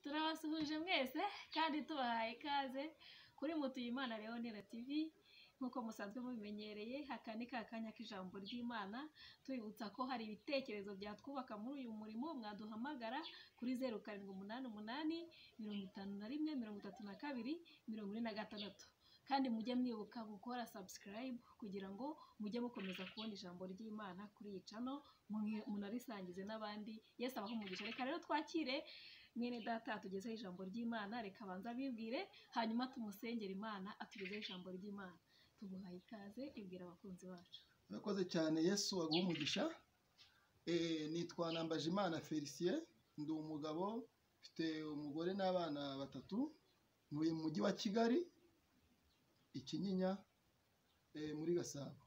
turabasuhuje mwese kandi tubahaye ikaze kuri Mutuyimana Leonera TV. Nk'uko musanzwe mubimenyereye, aka ni ka kanya k'ijambo ry'Imana, tubibutsa ko hari ibitekerezo byatwubaka muri uyu murimo. Mwaduhamagara kuri 0788 51 32 46, kandi mujye mwibuka gukora subscribe kugira ngo mujye mukomeza kubona ijambo ry'Imana kuri iyi channel, munarisangize n'abandi. Yesu abaho umugisha. Reka rero twakire mwene data atugezeho ijambo ry'Imana. Reka banza bibwire, hanyuma tumusengera Imana atugezeho ijambo ry'Imana. Tuguhaye ikaze, ibwira abakunzi bacu. Murakoze cyane. Yesu aguha umugisha. Nitwa Nambajimana Felicien, ndi umugabo, mfite umugore n'abana batatu, ntuye mu mujyi wa Kigali, Ikinyinya, muri Gasabo.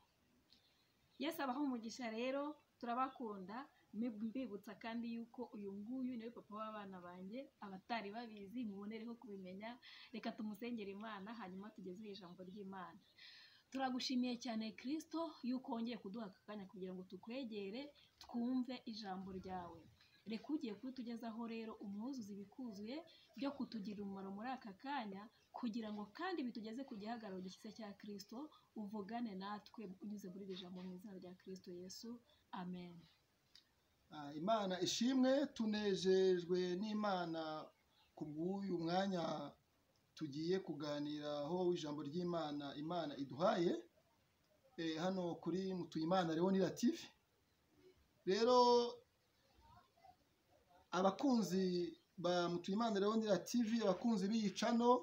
Yesu abaho umugisha. Rero turabakunda, mbibutsa kandi yuko uyu nguyu niwe papa w'abana banjye. Abatari babizi mubonereho kubimenya. Reka tumusengera Imana hanyuma tugezeho ijambo ry'Imana. Turagushimiye cyane Kristo yuko wongeye kuduha akanya kugira ngo tukwegere twumve ijambo ryawe. Reka ugiye kutugezaho rero umwuzuzi ibikuzuye byo kutugira umumaro muri aka kanya, kugira ngo kandi bitugeze ku gihagararo gishyitse cya Kristo. Uvugane natwe unyuze muri iri jambo mu izina rya Kristo Yesu, amen. Imana ishimwe. Tunejejwe n'Imana ku bw'uyu mwanya tugiye kuganiraho w'ijambo ry'Imana Imana iduhaye hano kuri Mutuyimana Leonera TV. Rero abakunzi ba Mutuyimana Leonera TV, abakunzi b'iyi channel,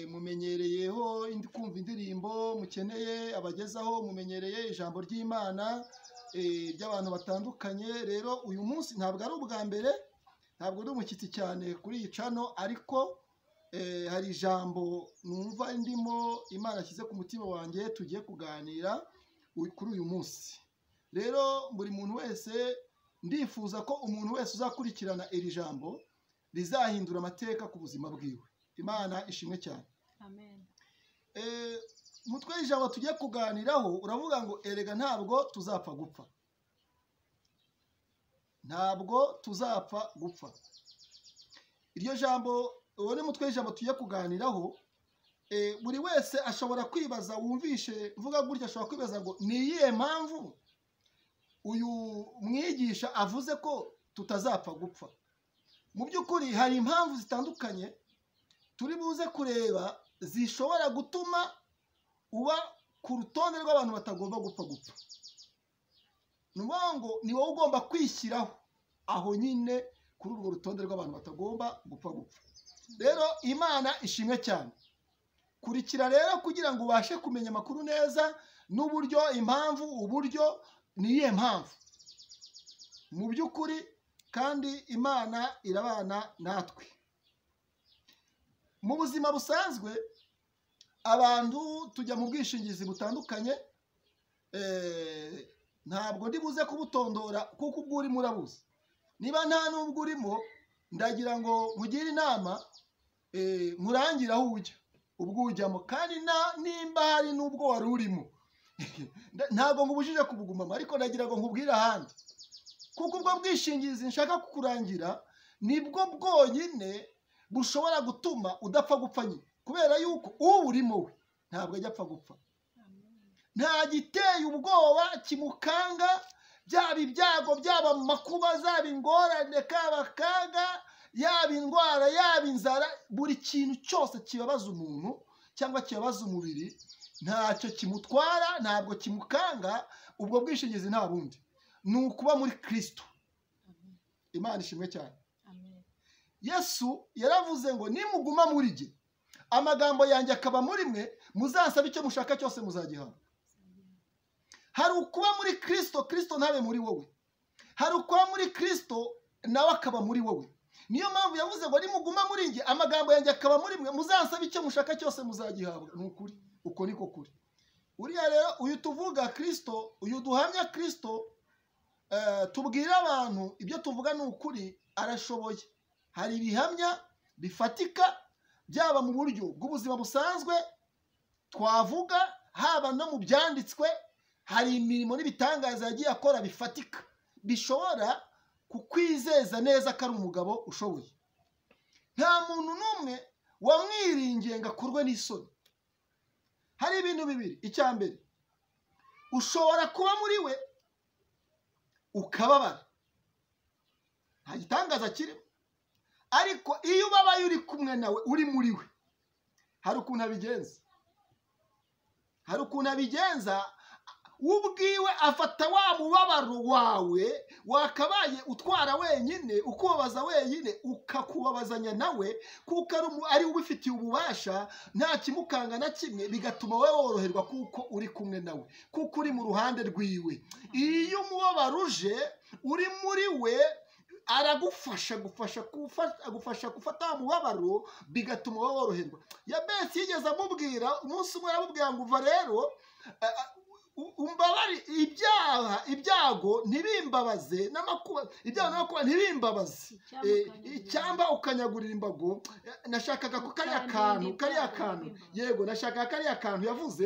mumenyereyeho kumva indirimbo, mukeneye abagezaho, mumenyereye ijambo ry'Imana by'abantu batandukanye. Rero uyu munsi ntabwo ari ubwa mbere, ntabwo ndi umushyitsi cyane kuri iyi channel, ariko hari ijambo numva ndimo Imana ashyize ku mutima wanjye tugiye kuganira kuri uyu munsi. Rero buri muntu wese, ndifuza ko umuntu wese uzakurikirana iri jambo rizahindura amateka ku buzima bwiwe. Imana ishimwe cyane. Amen. Umutwe w'ijambo tugiye kuganiraho uravuga ngo erega ntabwo tuzapfa gupfa. Ntabwo tuzapfa gupfa. Iryo jambo, uwo ni umutwe w'ijambo tugiye kuganiraho. Buri wese ashobora kwibaza, wumvishe mvuga gutya, ashobora kwibaza ngo ni iyihe mpamvu uyu mwigisha avuze ko tutazapfa gupfa. Mu by'ukuri hari impamvu zitandukanye turi buze kureba zishobora gutuma uba ku rutonde rw'abantu batagomba gupfa. Ni ngo ni wowe ugomba kwishyiraho aho nyine kuri urwo rutonde rw'abantu batagomba gupfa. Rero Imana ishimwe cyane. Kurikira rero kugira ngo ubashe kumenya amakuru neza n'uburyo, impamvu, uburyo, niye mpamvu mu by'ukuri, kandi Imana irabana natwe. Mu buzima busanzwe abantu tujya mu bwishingizi butandukanye, ntabwo ndi buze kubutondora kuko ubwo urimo urabuze. Niba nta n'ubwo urimo, ndagira ngo nkugire inama, nkurangire aho ujya, ubwo ujyamo, kandi nimba hari n'ubwo wari urimo ntabwo ngubujije kubugumamo, ariko ndagira ngo nkubwire ahandi, kuko ubwo bwishingizi nshaka kukurangira nibwo bwonyine bushobora gutuma udapfa gupfa nyine, kubera yuko uwo urimo we ntabwo ajya apfa gupfa. Nta giteye ubwoba kimukanga, byaba ibyago, byaba amakuba, zaba ingorane, kaba akaga, yaba indwara, yaba inzara, buri kintu cyose kibabaza umuntu cyangwa kibabaza umubiri ntacyo kimutwara, ntabwo kimukanga. Ubwo bwishingizi nta bundi, ni ukuba muri Kristo. Imana ishimwe cyane. Yesu yaravuze ngo nimuguma muri jye, amagambo yanjye akaba muri mwe, muzasaba icyo mushaka cyose muzagihabwa. Hari ukuba muri Kristo, Kristo ntabe muri wowe. Hari ukuba muri Kristo, nawe akaba muri wowe. Niyo mpamvu yavuze ngo nimuguma muri jye, amagambo yanjye akaba muri mwe, muzasaba icyo mushaka cyose muzagihabwa. Ni ukuri, uko niko kuri. Uriya rero, uyu tuvuga Kristo, uyu duhamya Kristo, tubwira abantu ibyo tuvuga ni ukuri, arashoboye. Hari ibihamya bifatika, byaba mu buryo bw'ubuzima busanzwe twavuga, haba no mu byanditswe. Hari imirimo n'ibitangaza yagiye akora bifatika, bishobora kukwizeza neza ko ari umugabo ushoboye. nta muntu n'umwe wamwiringiye ngo akorwe n'isoni. Hari ibintu bibiri. Icya mbere, ushobora kuba muri we ukababara, nta gitangaza kirimo, ariko iyo ubabaye uri kumwe nawe, uri muri we, hari ukuntu abigenza, ubwiwe afata wa mubabaro wawe wakabaye utwara wenyine, ukubabaza wenyine, ukakubabazanya nawe, kuko ari ubifitiye ububasha, nta kimukanga na kimwe, bigatuma wowe woroherwa kuko uri kumwe nawe, kuko uri mu ruhande rwiwe. Iyo umubabaro uje uri muri we, aragufasha gufata wa mubabaro, bigatuma wowe woroherwa. Yabesi yigeze amubwira, umunsi umwe aramubwira ngo uva rero umbabari ibyago ntibimbabaze, n'amakuba ntibimbabaze, cyangwa ukanyagurira imbago. Nashakaga ko kariya kantu yego, nashakaga kariya kantu yavuze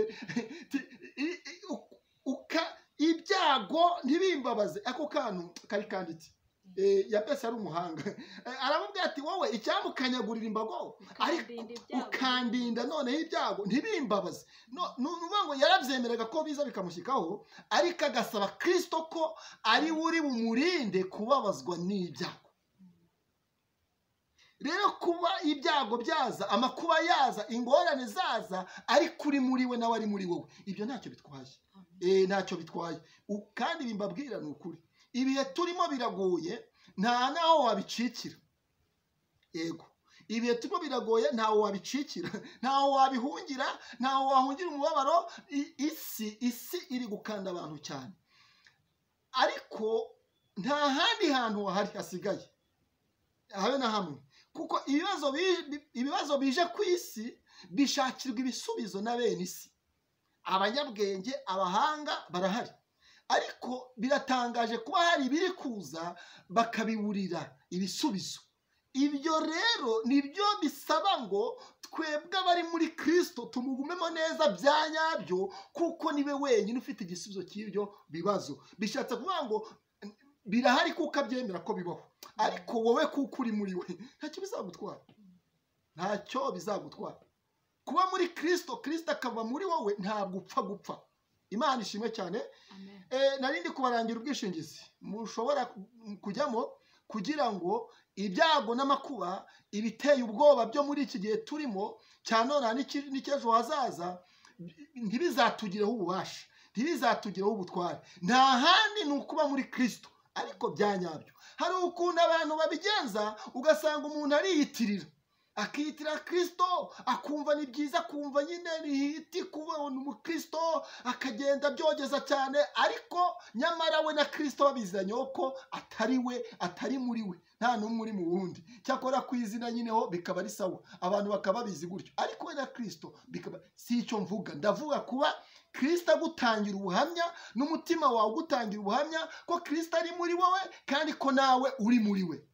ibyago ntibimbabaze, ako kantu kari kanditse. Yabesi ari umuhanga, aramubwira ati wowe icyamukanyagurira imbago, ariko ukandinda noneho ibyago ntibimbabaze. Nuvuga ngo yarabyemeraga ko biza bikamushyikaho, ariko agasaba Kristo ko ari uri bumurinde kubabazwa n'ibyago. Rero kuba ibyago byaza, amakuba yaza, ingorane zaza, ariko uri muri we nawe ari muri wowe, ibyo ntacyo bitwaye. Ntacyo bitwaye. Kandi bimbabwira ni ukuri, ibihe turimo biragoye, nta naho wabicikira. Yego, ibihe turimo biragoye, ntaho wabicikira, ntaho wabihungira, ntaho wahungira umubabaro. Isi iri gukanda abantu cyane, ariko nta handi hantu hasigaye habe na hamwe, kuko ibibazo bije ku isi bishakirwa ibisubizo na bene isi. Abanyabwenge, abahanga barahari, ariko biratangaje kuba hari ibiri kuza bakabiburira ibisubizo. Ibyo rero nibyo bisaba ngo twebwe abari muri Kristo tumugumemo neza bya nyabyo, kuko niwe wenyine ufite igisubizo cy'ibyo bibazo. Bishatse kuvuga ngo birahari kuko abyemera ko bibaho, ariko wowe kuko uri muri we, ntacyo bizagutwara. Kuba muri Kristo akaba muri wowe, ntabwo upfa gupfa. Imana ishimwe cyane. Narindi kubarangira ubwishingizi mushobora kujyamo kugira ngo ibyago n'amakuba, ibiteye ubwoba byo muri iki gihe turimo cya none n'icyejo hazaza, ntibizatugireho ububasha, ntibizatugireho ubutware. Nta handi ni ukuba muri Kristo, ariko bya nyabyo. Hari ukuntu abantu babigenza, ugasanga umuntu ariyitirira, akitira Kristo, akumva ni byiza, kumva nyine ni hiti kuba umukristo, akagenda byogeza cyane, ariko nyamara we na Kristo babizanye ko atari we, atari muri we, nta n'umwe uri mu wundi. Cyakora ku izina nyineho bikaba ari sawa, abantu bakaba bizi gutyo, ariko we na Kristo bikaba si icyo mvuga. Ndavuga kuba Kristo agutangira ubuhamya, n'umutima wawe ugutangira ubuhamya ko Kristo ari muri wowe, kandi ko nawe uri muri we.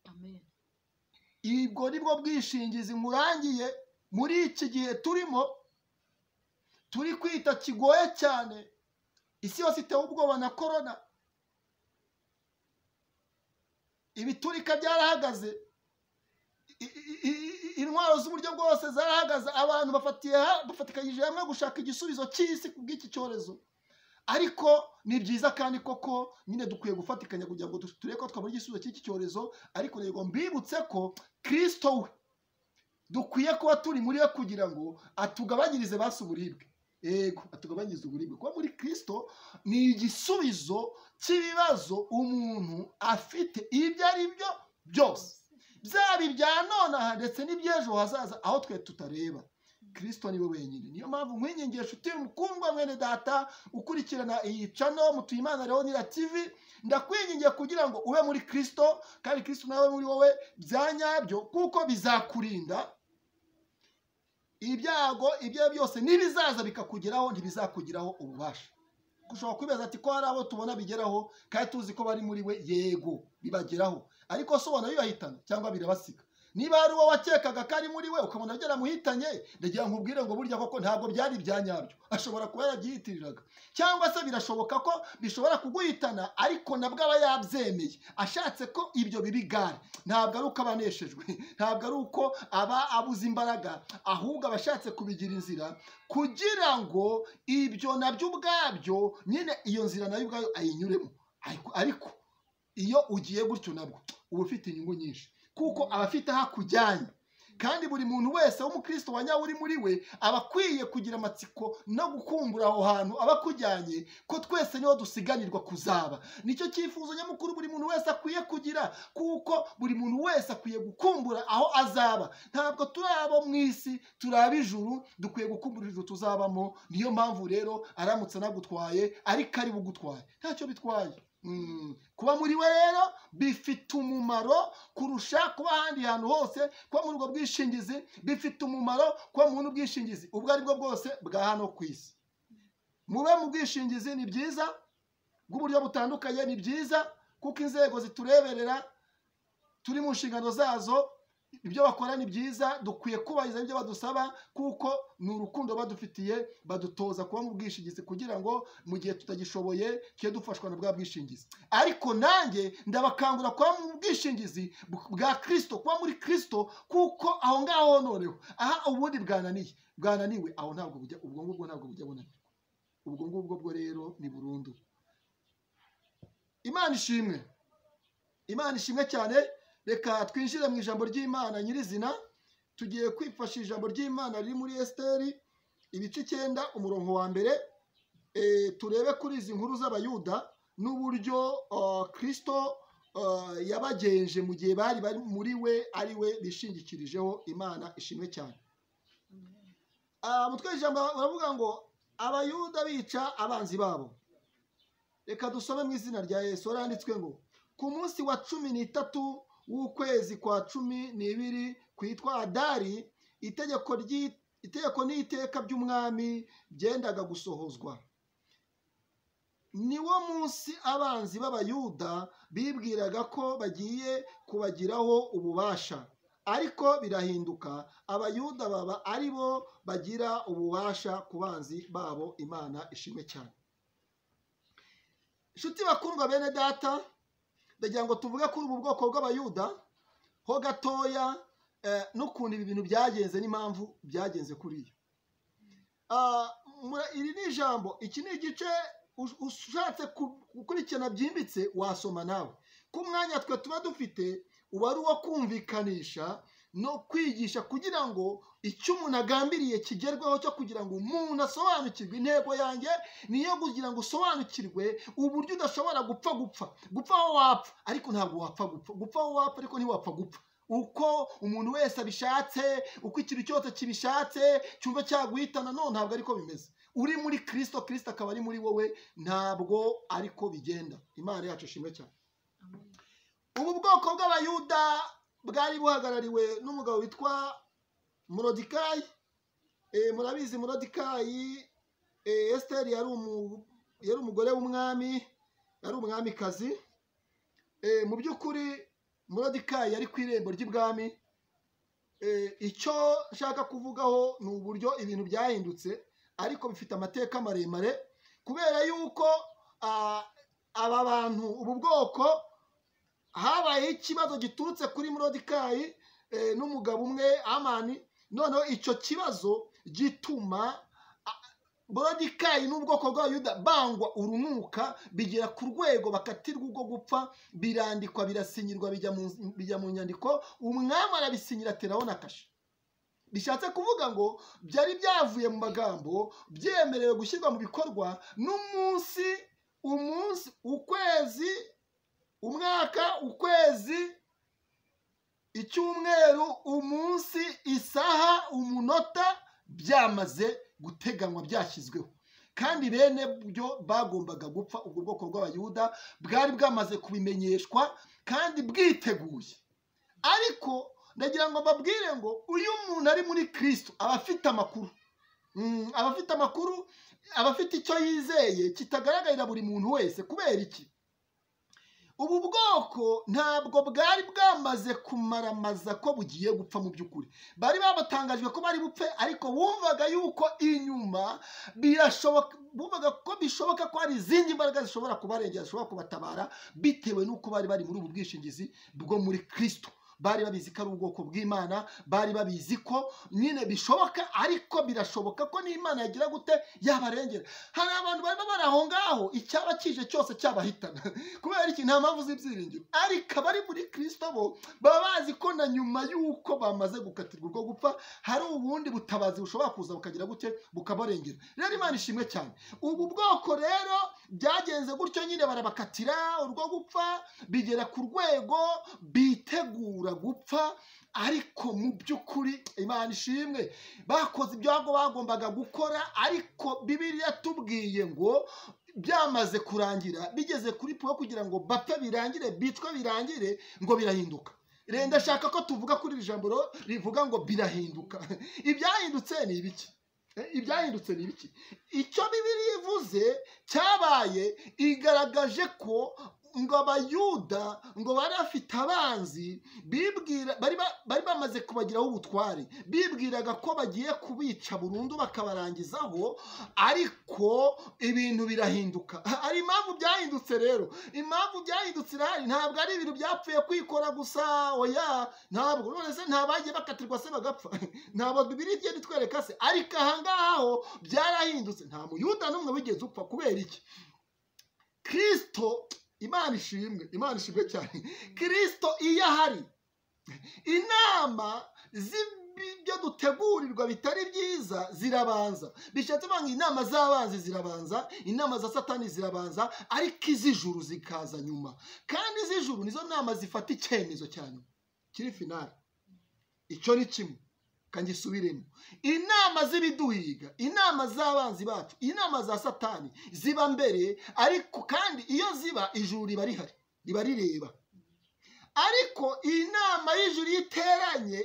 Ibwo nibwo bwishingizi nkurangiye muri iki gihe turimo, turi kwita kigoye cyane. Isi yose itewe ubwoba na korona, ibiturika byarahagaze, intwaro z'uburyo bwose zarahagaze, abantu bafatikanyije hamwe gushaka igisubizo cy'isi ku bw'iki cyorezo. Ariko ni byiza kandi koko nyine dukwiye gufatikanya kugira ngo turebe ko twabona igisubizo cy'iki cyorezo. Ariko rero mbibutse ko Kristo we dukwiye kuba turi muri we kugira ngo atugabanyirize basi uburibwe. Yego, atugabanyirize uburibwe. Kuba muri Kristo ni igisubizo cy'ibibazo umuntu afite, ibyo ari byo byose, byaba ibya nonaha ndetse n'iby'ejo hazaza, aho twe tutareba. Kristo niwe wenyine. Niyo mpamvu nkwinyingiye nshuti mukundwa mwene data ukurikirana iyi channel Mutuyimana Leonira TV, ndakwingingiye kugira ngo ube muri Kristo, kandi Kristo nawe muri wowe bya nyabyo, kuko bizakurinda ibyago ibyo byose nibizaza bikakugeraho, ntibizakugiraho ububasha. Ushobora kwibaza ati ko hari abo tubona bigeraho kandi tuzi ko bari muri we. Yego, bibageraho, ariko so ubona bibahitana cyangwa birabasiga. niba hari uwo wakekaga ko ari muri we ukabona byaramuhitanye, ndagira ngo nkubwire ngo burya koko ntabwo byari ibya nyabyo, ashobora kuba yarabyiyitiriraga, cyangwa se birashoboka ko bishobora kuguhitana ariko nabwo aba yabyemeye ashatse ko ibyo biba igare. Ntabwo ari uko aba aneshejwe, ntabwo ari uko aba abuze imbaraga, ahubwo aba ashatse kubigira inzira kugira ngo ibyo nabyo ubwabyo nyine iyo nzira nayo ubwayo ayinyuremo. Ariko iyo ugiye gutyo nabwo uba ufite inyungu nyinshi, kuko aba afite aho akujyanye, kandi buri muntu wese w'umukristo wa nyawe uri muri we aba akwiye kugira amatsiko no gukumbura aho hantu aba akujyanye, ko twese niho dusiganirwa kuzaba. Nicyo cyifuzo nyamukuru buri muntu wese akwiye kugira, kuko buri muntu wese akwiye gukumbura aho azaba. Ntabwo turi abo mu isi, turi ab'ijuru, dukwiye gukumbura ijuru tuzabamo. Niyo mpamvu rero aramutse anagutwaye ariko ari bugutwaye ntacyo bitwaye. Kuba muri we rero bifite umumaro kurusha kuba ahandi hantu hose. Kuba muri ubwo bwishingizi bifite umumaro, kuba mu bwishingizi ubwo ari bwo bwose bwa hano ku isi. Mube mu bwishingizi ni byiza bw'uburyo butandukanye, ni byiza kuko inzego zitureberera turi mu nshingano zazo, ibyo bakora ni byiza, dukwiye kubahiriza ibyo badusaba kuko ni urukundo badufitiye. Badutoza kuba mu bwishingizi kugira ngo mu gihe tutagishoboye tujye dufashwa na bwa bwishingizi. Ariko nanjye ndabakangura kuba mu bwishingizi bwa Kristo, kuba muri Kristo, kuko aho ngaho noneho aha ubundi bwananiwe aho ntabwo bujya, ubwo ngubwo ntabwo bujya bunanirwa, ubwo ngubwo bwo rero ni burundu. Imana ishimwe, Imana ishimwe cyane. Reka twinjire mu ijambo ry'Imana nyirizina. Tugiye kwifashisha ijambo ry'Imana riri muri Esiteri ibice 9 umurongo wa mbere. Turebe kuri izi nkuru z'Abayuda n'uburyo Kristo yabagenje mu gihe bari muri we, ari we bishingikirijeho. Imana ishimwe cyane. Mutwe ijambo baravuga ngo Abayuda bica abanzi babo. Reka dusome mu izina rya Yesu. Haranditswe ngo ku munsi wa 13 w'ukwezi kwa 12 kwitwa Adari, itegeko n'iteka by'umwami byendaga gusohozwa. Niwo munsi abanzi b'Abayuda bibwiraga ko bagiye kubagiraho ububasha, ariko birahinduka, Abayuda baba ari bo bagira ububasha ku banzi babo. Imana ishimwe cyane. Inshuti bakundwa bene data, ndagira ngo tuvuge kuri ubu bwoko bw'Abayuda ho gatoya, n'ukuntu ibi bintu byagenze n'impamvu byagenze kuri iyo. Iri ni ijambo, iki ni igice ushatse gukurikirana byimbitse wasoma nawe. Ku mwanya twe tuba dufite uba ari uwo kumvikanisha no kwigisha kugira ngo icyo umuntu agambiriye kigerweho, cyo kugira ngo umuntu asobanukirwe. Intego yanjye niyo kugira ngo usobanukirwe uburyo udashobora gupfa aho wapfa, ariko ntabwo wapfa gupfa aho wapfa, ariko ntiwapfa gupfa uko umuntu wese abishatse, uko ikintu cyose kibishatse cyumva cyaguhitana. No, ntabwo ariko bimeze. Uri muri Kristo, Kristo akaba ari muri wowe, ntabwo ariko bigenda. Imana yacu ishimwe cyane. Ubu bwoko bw'Abayuda bwari buhagarariwe n'umugabo witwa Morodekayi. Murabizi Morodekayi, Esiteri yari umugore w'umwami, yari umwamikazi. Mu by'ukuri Morodekayi yari ku irembo ry'ibwami. Icyo nshaka kuvugaho ni uburyo ibintu byahindutse, ariko bifite amateka maremare, kubera yuko aba bantu, ubu bwoko, habaye ikibazo giturutse kuri Morodekayi n'umugabo umwe Amani. Noneho icyo kibazo gituma Morodekayi n'ubwoko bw'Abayuda bangwa urunuka, bigera ku rwego bakatirwa ubwo gupfa. Birandikwa, birasinyirwa, bijya mu nyandiko, umwami arabisinyira, ateraho na kashe. Bishatse kuvuga ngo byari byavuye mu magambo, byemerewe gushyirwa mu bikorwa n'umunsi, ukwezi, umwaka, ukwezi, icyumweru, umunsi, isaha, umunota, byamaze guteganywa, byashyizweho. Kandi bene byo bagombaga gupfa. Ubwo bwoko bw'Abayuda bwari bwamaze kubimenyeshwa kandi bwiteguye. Ariko ndagira ngo mbabwire ngo uyu muntu ari muri Kristo aba afite amakuru. Aba afite icyo yizeye kitagaragarira buri muntu wese. Kubera iki? ubu bwoko ntabwo bwari bwamaze kumaramaza ko bugiye gupfa mu by'ukuri. Bari babatangajwe ko bari bupfe, ariko bumvaga yuko inyuma bumvaga ko bishoboka ko hari izindi mbaraga zishobora kubarengera, zishobora kubatabara, bitewe n'uko bari bari muri ubu bwishingizi bwo muri Kristo. Bari babizi ko ari ubwoko bw'Imana, bari babizi ko nyine bishoboka, ariko birashoboka ko n'Imana yagira gute yabarengera. Hari abantu bari bari aho ngaho icyaba kije cyose cyabahitana kubera iki? Nta mpamvu z'ibyiringiro. Ariko abari muri Kristo bo baba bazi ko na nyuma y'uko bamaze gukatirwa urwo gupfa hari ubundi butabazi bushobora kuza bukagira gute bukabarengera. Rero Imana ishimwe cyane. Ubu bwoko rero byagenze gutyo nyine, barabakatira urwo gupfa, bigera ku rwego bitegura gupfa, ariko mu by'ukuri Imana ishimwe bakoze ibyo bagombaga gukora. Ariko Bibiliya tubwiye ngo byamaze kurangira, bigeze kuri puwa kugira ngo bapfe birangire, bicwe birangire, ngo birahinduka. Rero ndashaka ko tuvuga kuri iri jambo rivuga ngo birahinduka. Ibyahindutse ni ibiki? Ibyahindutse ni ibiki? Icyo Bibiliya ivuze cyabaye, igaragaje ko ngo Abayuda ngo bari bafite abanzi, bari bamaze kubagiraho ubutware, bibwiraga ko bagiye kubica burundu bakabarangizaho, ariko ibintu birahinduka. Hari impamvu byahindutse rero. Impamvu byahindutse irahari, ntabwo ari ibintu byapfuye kwikora gusa, oya, ntabwo. None se ntabagiye bakatirwa se bagapfa? Ntabwo Bibiliya igenda itwereka se? Ariko aha ngaha ho byarahindutse. Nta Muyuda n'umwe wigeze upfa. Kubera iki? Kristo, Imana ishimwe, Imana ishimwe cyane. Kristo iyo ahari, inama z'ibyo dutegurirwa bitari byiza zirabanza. Bishatse kuvuga ngo inama z'abanzi zirabanza, inama za Satani zirabanza, ariko iz'ijuru zikaza nyuma. Kandi iz'ijuru nizo nama zifata icyemezo cyane kiri finale. Icyo ni kimwe kandi subiremo. Inama z'ibiduhiga, inama z'abanzi bacu, inama za Satani ziba mbere, ariko kandi iyo ziba ijuru riba rihari, riba rireba. Ariko inama y'ijuru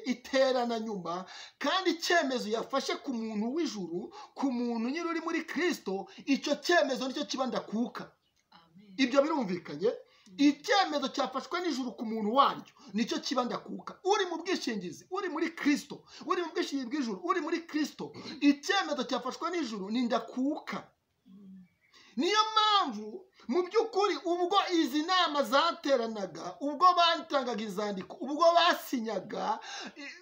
iterana nyuma, kandi icyemezo yafashe ku muntu w'ijuru, ku muntu nyiri uri muri Kristo, icyo cyemezo nicyo kiba ndakuka. Ibyo birumvikanye. Icyemezo cyafashwe n'ijuru ku muntu waryo nicyo kiba ndakuka. Uri mu bwishingizi, uri muri Kristo, uri mu bwishingizi bw'ijuru, uri muri Kristo, icyemezo cyafashwe n'ijuru ni ndakuka. Niyo mpamvu mu by'ukuri ubwo izi nama zateranaga, ubwo batangaga izandiko, ubwo basinyaga,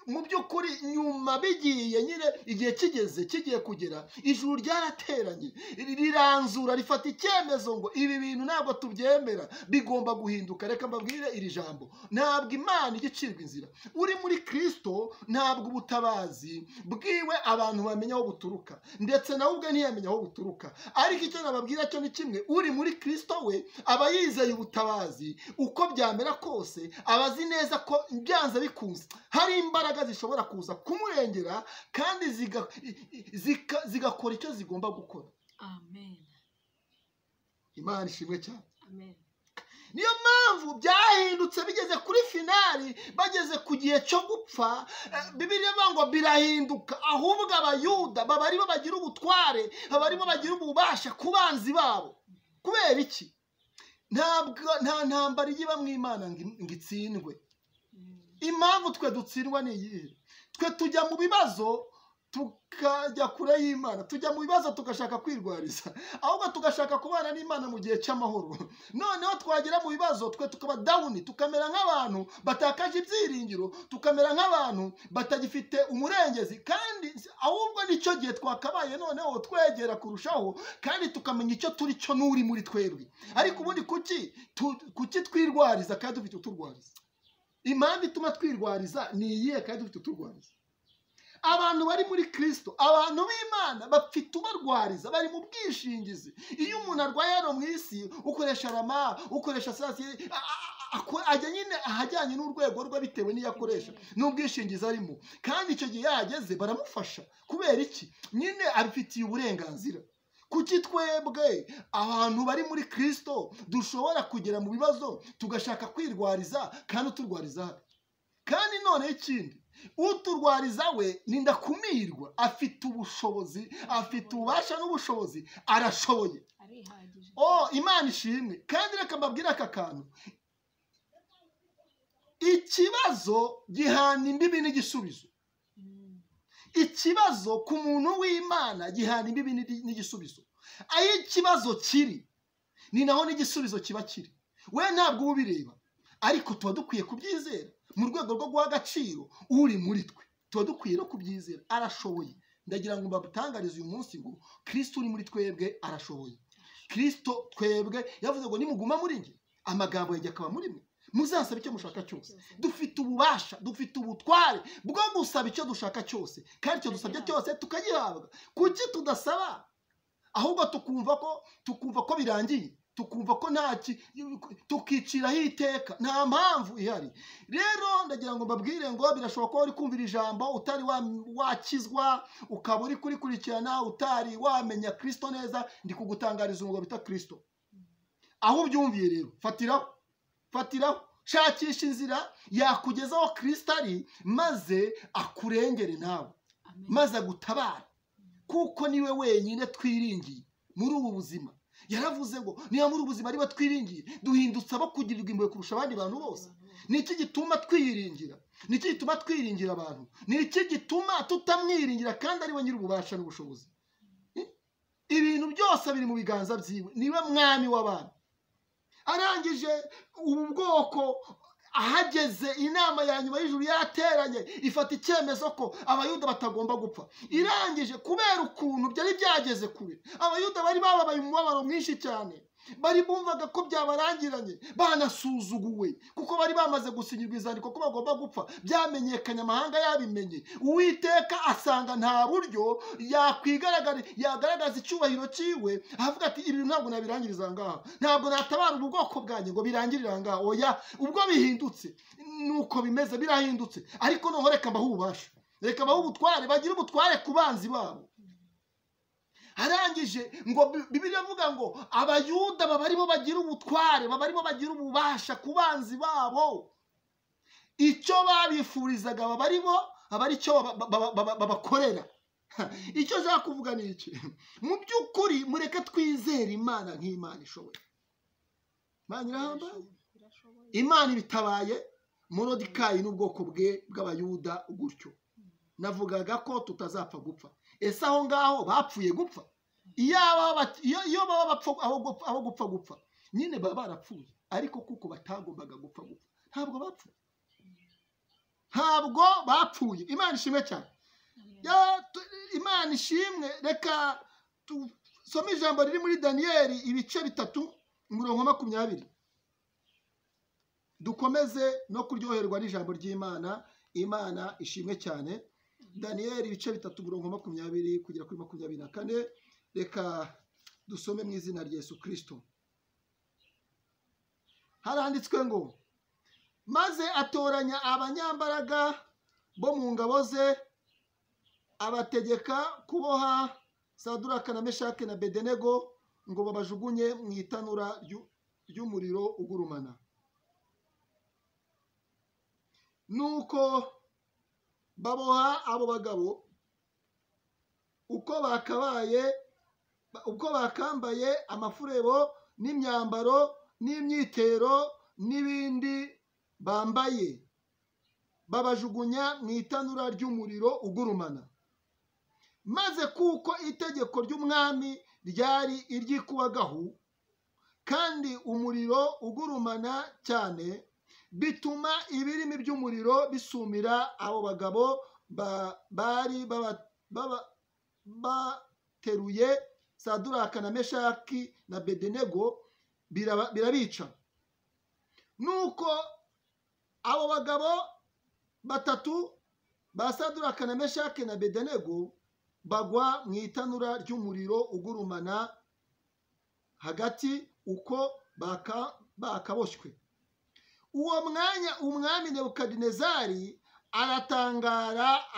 mu by'ukuri nyuma bigiye nyine igihe kigiye kugera, ijuru ryarateranye, riranzura, rifata icyemezo ngo ibi bintu ntabwo tubyemera, bigomba guhinduka. Reka mbabwire iri jambo, ntabwo Imana igicirwa inzira. Uri muri Kristo, ntabwo ubutabazi bwiwe abantu bamenya aho buturuka, ndetse nawe ubwe ntiyamenya aho buturuka. Ariko icyo nababwira cyo ni kimwe, uri muri Kristo we aba yizeye ubutabazi. Uko byamera kose aba azi neza ko byanze bikunze hari imbaraga zishobora kuza kumurengera, kandi zigakora icyo zigomba gukora. Amen. Imana ishimwe cyane. Amen. Niyo mpamvu byahindutse, bigeze kuri finali, bageze ku gihe cyo gupfa, Bibiliya ivuga ngo birahinduka. Ahubwo Abayuda baba aribo bagira ubutware, baba aribo bagira ububasha ku banzi babo. Kubera iki? Nta ntambara iba mu Imana ngo itsindwe. Impamvu twe dutsindwa ni iyihe? Twe tujya mu bibazo tukajya kure y'Imana, tujya mu bibazo tugashaka kwirwariza, ahubwo tugashaka kubana n'Imana mu gihe cy'amahoro. Noneho twagera mu bibazo twe tukaba down, tukamera nk'abantu batakaje ibyiringiro, tukamera nk'abantu batagifite umurengezi, kandi ahubwo nicyo gihe twakabaye noneho twegera kurushaho, kandi tukamenya icyo turi cyo n'uri muri twebwe. Ariko ubundi kuki twirwariza kandi dufite uturwariza? Impamvu ituma twirwariza ni iyihe kandi dufite uturwariza? Abantu bari muri Kristo, abantu b'Imana bafite ubarwariza, bari mu bwishingizi. Iyo umuntu arwaye hano mu isi, ukoresha rama, ukoresha sasi, ajya nyine ahajyanye n'urwego rwe bitewe n'iyo akoresha n'ubwishingizi arimo, kandi icyo gihe yageze baramufasha. Kubera iki? Nyine abifitiye uburenganzira. Kuki twebwe abantu bari muri Kristo dushobora kugera mu bibazo tugashaka kwirwariza kandi uturwariza hari? Kandi none ikindi, uturwariza we nindakumirwa, afite ubushobozi, afite ububasha n'ubushobozi, arashoboye. Imana ishimwe. Kandi reka mbabwire aka kantu, ikibazo gihana imbibi n'igisubizo. Ikibazo ku muntu w'Imana gihana imbibi n'igisubizo. Aho ikibazo kiri ni naho n'igisubizo kiba kiri. We ntabwo uba ubireba, ariko tuba dukwiye kubyizera mu rwego rwo guha agaciro uri muri twe. Tuba dukwiye no kubyizera. Arashoboye. Ndagira ngo mbabutangarize uyu munsi ngo Kristo uri muri twebwe arashoboye. Kristo twebwe yavuze ngo nimuguma muri njye amagambo yanjye akaba muri mwe muzasaba icyo mushaka cyose. Dufite ububasha, dufite ubutware bwo gusaba icyo dushaka cyose, kandi icyo dusabye cyose tukagihabwa. Kuki tudasaba ahubwo tukumva ko birangiye, tukumva ko tukiciraho iteka? Nta mpamvu ihari. Rero ndagira ngo mbabwire ngo birashoboka ko uri kumvira ijambo utari wakizwa, ukaba uri kurikurikirana utari wamenya Kristo neza. Ndi kugutangariza umugabo bita Kristo. Aho ubyumviye rero fatiraho, shakisha inzira yakugezaho Kristo ari, maze akurengere nawe, maze agutabara, kuko niwe wenyine twiringiye muri ubu buzima. Yaravuze ngo niba muri ubuzima ariwe twiringiye, duhindutse abo kugirirwa impuhwe kurusha abandi bantu bose. Ni iki gituma twiyiringira? Ni iki gituma twiringira abantu? Ni iki gituma tutamwiringira kandi ariwe nyir'ububasha n'ubushobozi? Ibintu byose biri mu biganza byiwe. Niwe mwami w'abantu. Arangije ubu bwoko ahageze inama ya nyuma y'ijuru yateranye ifata icyemezo ko abayuda batagomba gupfa. Irangije kubera ukuntu byari byageze kure, abayuda bari bababaye umubabaro mwinshi cyane. Bari bumvaga ko byabarangiranye, banasuzuguwe kuko bari bamaze gusinyirwa izandiko ko bagomba gupfa. Byamenyekanye, amahanga yabimenye. Uwiteka asanga nta buryo yagaragaza icyubahiro cyiwe, avuga ati ibi ntabwo nabirangiriza ngaha, ntabwo natabara ubu bwoko bwanjye ngo birangirire ngaha. Oya, ubwo bihindutse nuko bimeze, birahindutse. Ariko noneho reka mbahe ububasha, reka mbahe ubutware, bagire ubutware ku banzi babo. Arangije ngo Bibiliya avuga ngo abayuda baba aribo bagira ubutware, baba aribo bagira ububasha ku banzi babo. Icyo babifurizaga baba ari cyo babakorera. Icyo nshaka kuvuga ni iki? Mu by'ukuri mureke twizere Imana nk'Imana ishoboye. Imana ibitabaye Moridekayi n'ubwoko bwe bw'abayuda gutyo. Navugaga ko tutazapfa gupfa. Ese aho ngaho bapfuye gupfa? Iyo baba bapfa aho gupfa nyine baba barapfuye, ariko kuko batagombaga gupfa ntabwo bapfuye. Ntabwo bapfuye. Imana ishimwe cyane. Imana ishimwe. Reka tusome ijambo riri muri Daniyeli ibice 3:20. Dukomeze no kuryoherwa n'ijambo ry'Imana. Imana ishimwe cyane. Daniyeli ibice 3:20 kugera kuri 24. Reka dusome mu izina rya Yesu Kristo. Haranditswe ngo maze atoranya abanyambaraga bo mu ngabo ze, abategeka kuboha Saduraka na Meshake na Abedenego ngo babajugunye mu itanura ry'umuriro ugurumana. Nuko baboha abo bagabo uko bakambaye amafurebo n'imyambaro n'imyitero n'ibindi bambaye, babajugunya mu itanura ry'umuriro ugurumana. Maze kuko itegeko ry'umwami ryari iry'ikubagahu, kandi umuriro ugurumana cyane, bituma ibirimi by'umuriro bisumira abo bagabo bari bateruye Saduraka na Meshaki na Abedenego, birabica. Nuko abo bagabo batatu ba Saduraka na Meshaki na Abedenego bagwa mu itanura ry'umuriro ugurumana hagati uko bakaboshywe. Uwo mwanya umwami Nebukadinezari aratangara,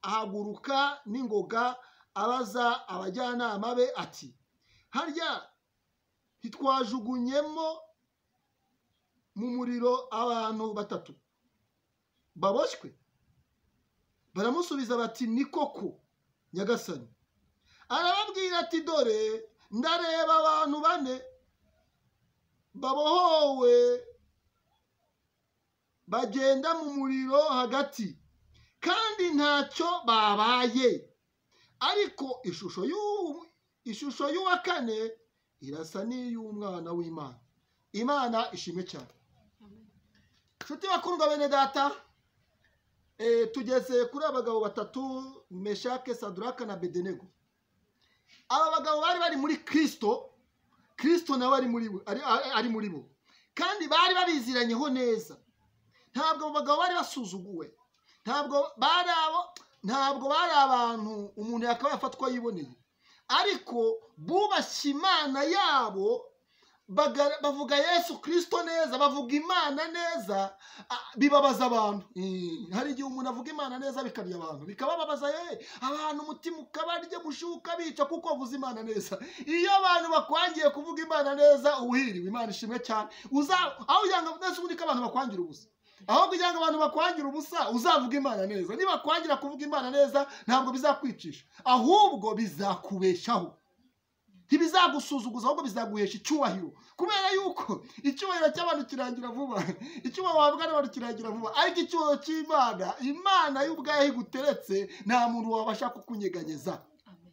ahaguruka n'ingoga, abaza abajyanama be ati, harya ntitwajugunyemo mu muriro abantu batatu baboshywe? Baramusubiza bati, ni koko nyagasani. Arababwira ati, dore ndareba abantu 4 babohowe bagenda mu muriro hagati kandi ntacyo babaye, ariko ishusho y'uwa kane irasa n'iy'umwana w'Imana. Imana ishimwe cyane. Nshuti bakundwa bene data, tugeze kuri abagabo batatu, Meshake, Saduraka na Abedenego. Aba bagabo bari muri Kristo, Kristo nawe ari muri bo, kandi bari babiziranyeho neza. Ntabwo abo bagabo bari basuzuguwe, ntabwo bari abantu umuntu yakaba yafatwa yiboneye, ariko bubashye Imana yabo, bavuga Yesu Kristo neza, bavuga Imana neza, bibabaza abantu. Hari igihe umuntu avuga Imana neza bikarya abantu, bikabababaza abantu, umutima ukabarya, mushuka bica kuko avuze Imana neza. Iyo abantu bakwangiye kuvuga Imana neza, uhiriwe. Imana ishimwe cyane. Aho yanga neza ubundi ko abantu bakwangira ubusa, aho kugira ngo abantu bakwangira ubusa uzavuga Imana neza. Niba kwangira kuvuga Imana neza ntabwo bizakwicisha, ahubwo bizakubeshaho. Ntibizagusuzuguza, ahubwo bizaguhesha icyubahiro, kubera yuko icyubahiro cy'abantu kirangira vuba, icyubahiro wabwa n'abantu kirangira vuba, ariko icyubahiro cy'Imana, Imana y'ubwayo iguteretse, nta muntu wabasha kukunyeganyeza.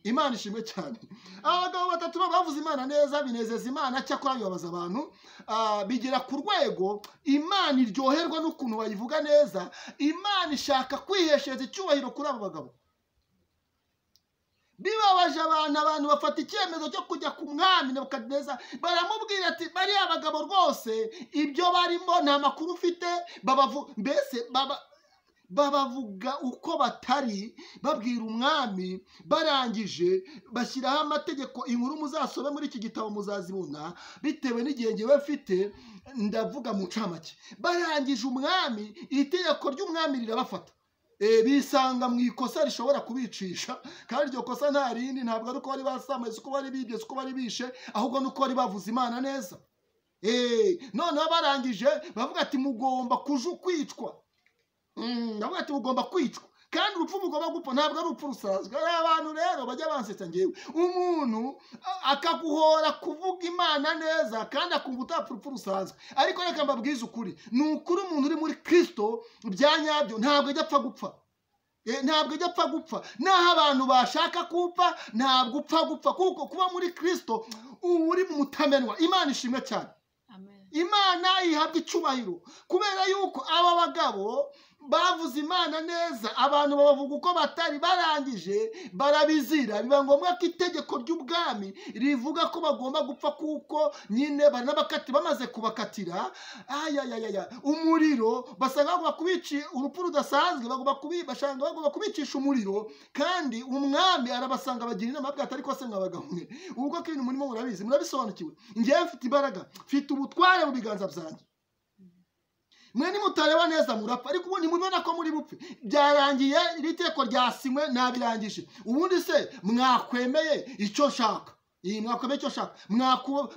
Imana ishimwe cyane. Abagabo batatu bavuze Imana neza, binezeza Imana, cyakora bibabaza abantu. Bigera ku rwego Imana iryoherwa n'ukuntu bayivuga neza. Imana ishaka kwiheshereza icyubahiro kuri abo bagabo. Bibabaje abantu bafata icyemezo cyo kujya ku mwami Nebukadineza, baramubwira ati bariya abagabo rwose ibyo barimo nta makuru ufite, babavuga uko batari, babwira umwami, barangije bashyiraho amategeko. Inkuru muzasobe muri iki gitabo muzazibona bitewe n'igihe ngewe mfite, ndavuga mu ncamake. Barangije umwami, itegeko ry'umwami rirabafata, bisanga mu ikosa rishobora kubicisha, kandi iryo kosa nta rindi, ntabwo ari uko bari basamaye, uko bari bibye, uko bari bishe, ahubwo nuko bari bavuze Imana neza. Noneho barangije bavuga ati mugomba kwicwa. Bavuga ati mugomba kwicwa, kandi urupfu mugomba gupfa, ntabwo ari urupfu rusanzwe. Abantu rero bajya bansetsa ngewe, umuntu akaguhora kuvuga Imana neza kandi akumva utapfa urupfu rusanzwe. Ariko reka mbabwize ukuri, ni ukuri umuntu uri muri Kristo bya nyabyo ntabwo ajya apfa gupfa, ntabwo ajya apfa gupfa. Naho abantu bashaka gupfa, ntabwo upfa gupfa, kuko kuba muri Kristo uba uri mu mutamenwa. Imana ishimwe cyane. Imana ihabwa icyubahiro, kubera yuko aba bagabo bavuze Imana neza, abantu babavuga uko batari, barangije barabizira. Biba ngombwa ko itegeko ry'ubwami rivuga ko bagomba gupfa, kuko nyine baranabakati, bamaze kubakatira umuriro, basanga bagomba kubica urupfu rudasanzwe, bagomba kubicisha umuriro. Kandi umwami arabasanga, bagira inama bwate, ariko se nk'abagabo mwe, ubwo ko ibintu murimo murabizi, murabisobanukiwe. Ngewe mfite imbaraga, mfite ubutware mu biganza byanjye. Mwe nimutareba neza murapfa, ariko ubundi mubona ko muri bupfe. Byarangiye, iri teko ryasinywe, nabirangije. Ubundi se mwakwemeye icyo nshaka? Mwakwemeye icyo nshaka?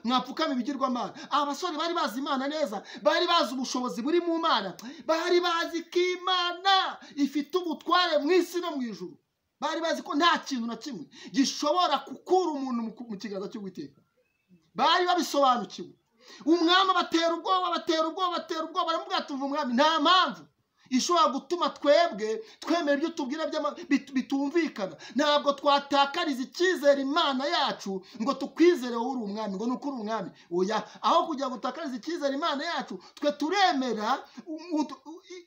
Mwapfukama ibigirwamana? Abasore bari bazi Imana neza, bari bazi ubushobozi buri mu Mana, bari bazi ko Imana ifite ubutware mu isi no mu ijuru. Bari bazi ko nta kintu na kimwe gishobora gukura umuntu mu kiganza cy'Uwiteka. Bari babisobanukiwe. Umwami batera ubwoba, baramubwira ati umwami, nta mpamvu ishobora gutuma twemera ibyo tubwira bitumvikana. Ntabwo twatakariza icyizere Imana yacu ngo tukwizere wowe uri umwami, ngo nuko uri umwami. Oya, aho kugira ngo utakarize icyizere Imana yacu, twe turemera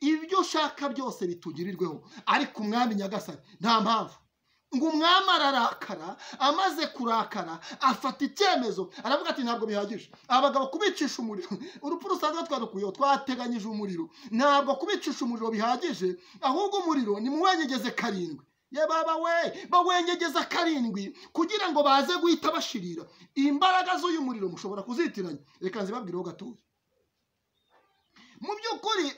ibyo ushaka byose bitugirirweho. Ariko umwami nyagasani nta mpamvu. Ngo umwami ararakara, amaze kurakara afata icyemezo, aravuga ati ntabwo bihagije abagabo kubicisha umuriro. Urupfu rusanzwe twarukuyeho, twateganyije umuriro. Ntabwo kubicisha umuriro bihagije, ahubwo umuriro ni muwenyegeze 7. Ye baba we, bawenyegeza 7 kugira ngo baze guhita bashirira. Imbaraga z'uyu muriro mushobora kuzitiranya. Reka nzibabwireho gatoya. Mu by'ukuri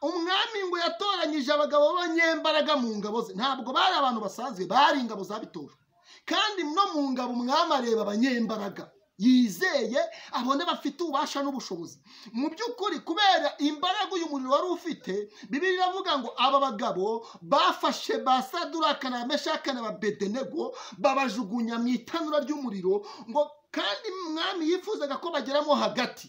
umwami ngo yatoranyije abagabo b'abanyembaraga mu ngabo ze. Ntabwo bari abantu basanzwe, bari ingabo zabitojwe. Kandi no mu ngabo umwami areba abanyembaraga, yizeye, abone bafite ububasha n'ubushobozi. Mu by'ukuri kubera imbaraga uyu muriro wari ufite, Bibiliya iravuga ngo aba bagabo bafashe ba Saduraka na Meshake na Abedenego, babajugunya mu itanura ry'umuriro. Ngo kandi umwami yifuzaga ko bageramo hagati.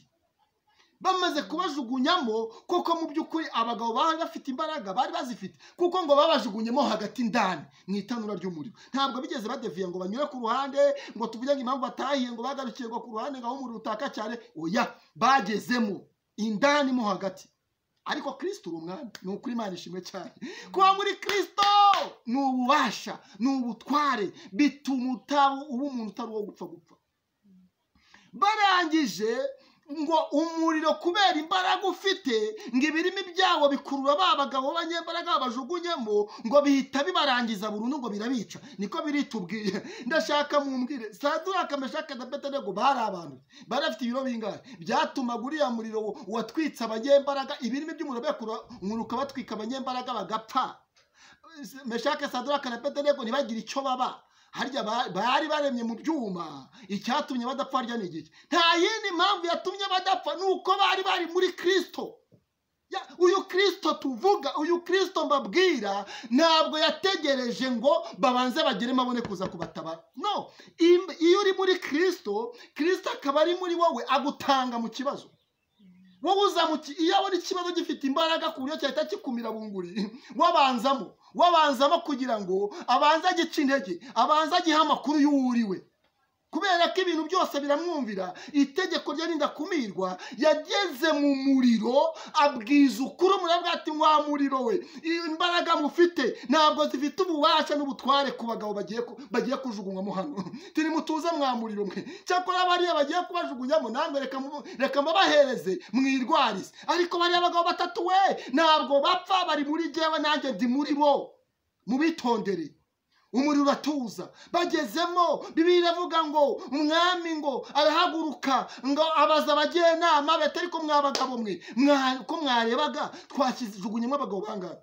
bamaze kubajugunyamo kuko mu by'ukuri abagabo bari bafite imbaraga bari bazifite kuko ngo babajugunyemo hagati ndani mu itanura ry'umuriro ntabwo bigeze badeviye ngo banyure ku ruhande ngo tuvuge ngo impamvu batahiye ngo bagarukiye ngo ku ruhande ngo aho umuriro utaka cyane oya bagezemo indani mo hagati ariko Kristo uri umwami ni ukuri Imana ishimwe cyane kuba muri Kristo ni ububasha ni ubutware bituma uba umuntu utari uwo gupfa barangije ngo umuriro kubera imbaraga ufite ngo ibirimi byabo bikurura ba bagabo b'abanyembaraga bajugunyemo ngo bihita bibarangiza burundu ngo birabica niko biritubwiye ndashaka mumbwire Saduraka Meshaki na Abedenego bari abantu bari bafite ibiro bingahe byatumaga uriya muriro watwitse abanyembaraga ibirimi by'umuriro bikurura umuriro ukabatwika abanyembaraga bagapfa Meshaki Saduraka na Abedenego ntibagire icyo baba harya bari baremye mu byuma icyatumye badapfa harya ni igiki nta yindi mpamvu yatumye badapfa nuko bari muri Kristo uyu Kristo tuvuga uyu Kristo mbabwira ntabwo yategereje ngo babanze bageremo abone kuza kubatabara no iyo uri muri Kristo akaba ari muri wowe agutanga mu kibazo wowe iyo abona ikibazo gifite imbaraga ku buryo cyahita kikumira bunguri wabanzamo kugira ngo abanze agice intege abanze agihe amakuru y'uwuriwe kubera ko ibintu byose biramwumvira itegeko rye rindakumirwa yageze mu muriro abwiza ukuri umurabwa ati wa muriro we imbaraga mufite ntabwo zifite ububasha n'ubutware ku bagabo bagiye kujugunywamo hano turi mutuze mwa muriro mwe cyakora bariya bagiye kubajugunyamo namwe reka mbabahereze mwirwarize ariko bariya bagabo batatu we ntabwo bapfa bari muri jyewe nanjye ndi muri bo mubitondere umuriro uratuza bagezemo Bibiliya iravuga ngo umwami ngo arahaguruka ngo abaza abagenama bati ariko mwabagabo mwe ko mwarebaga twashijugunyemo abagabo bangahe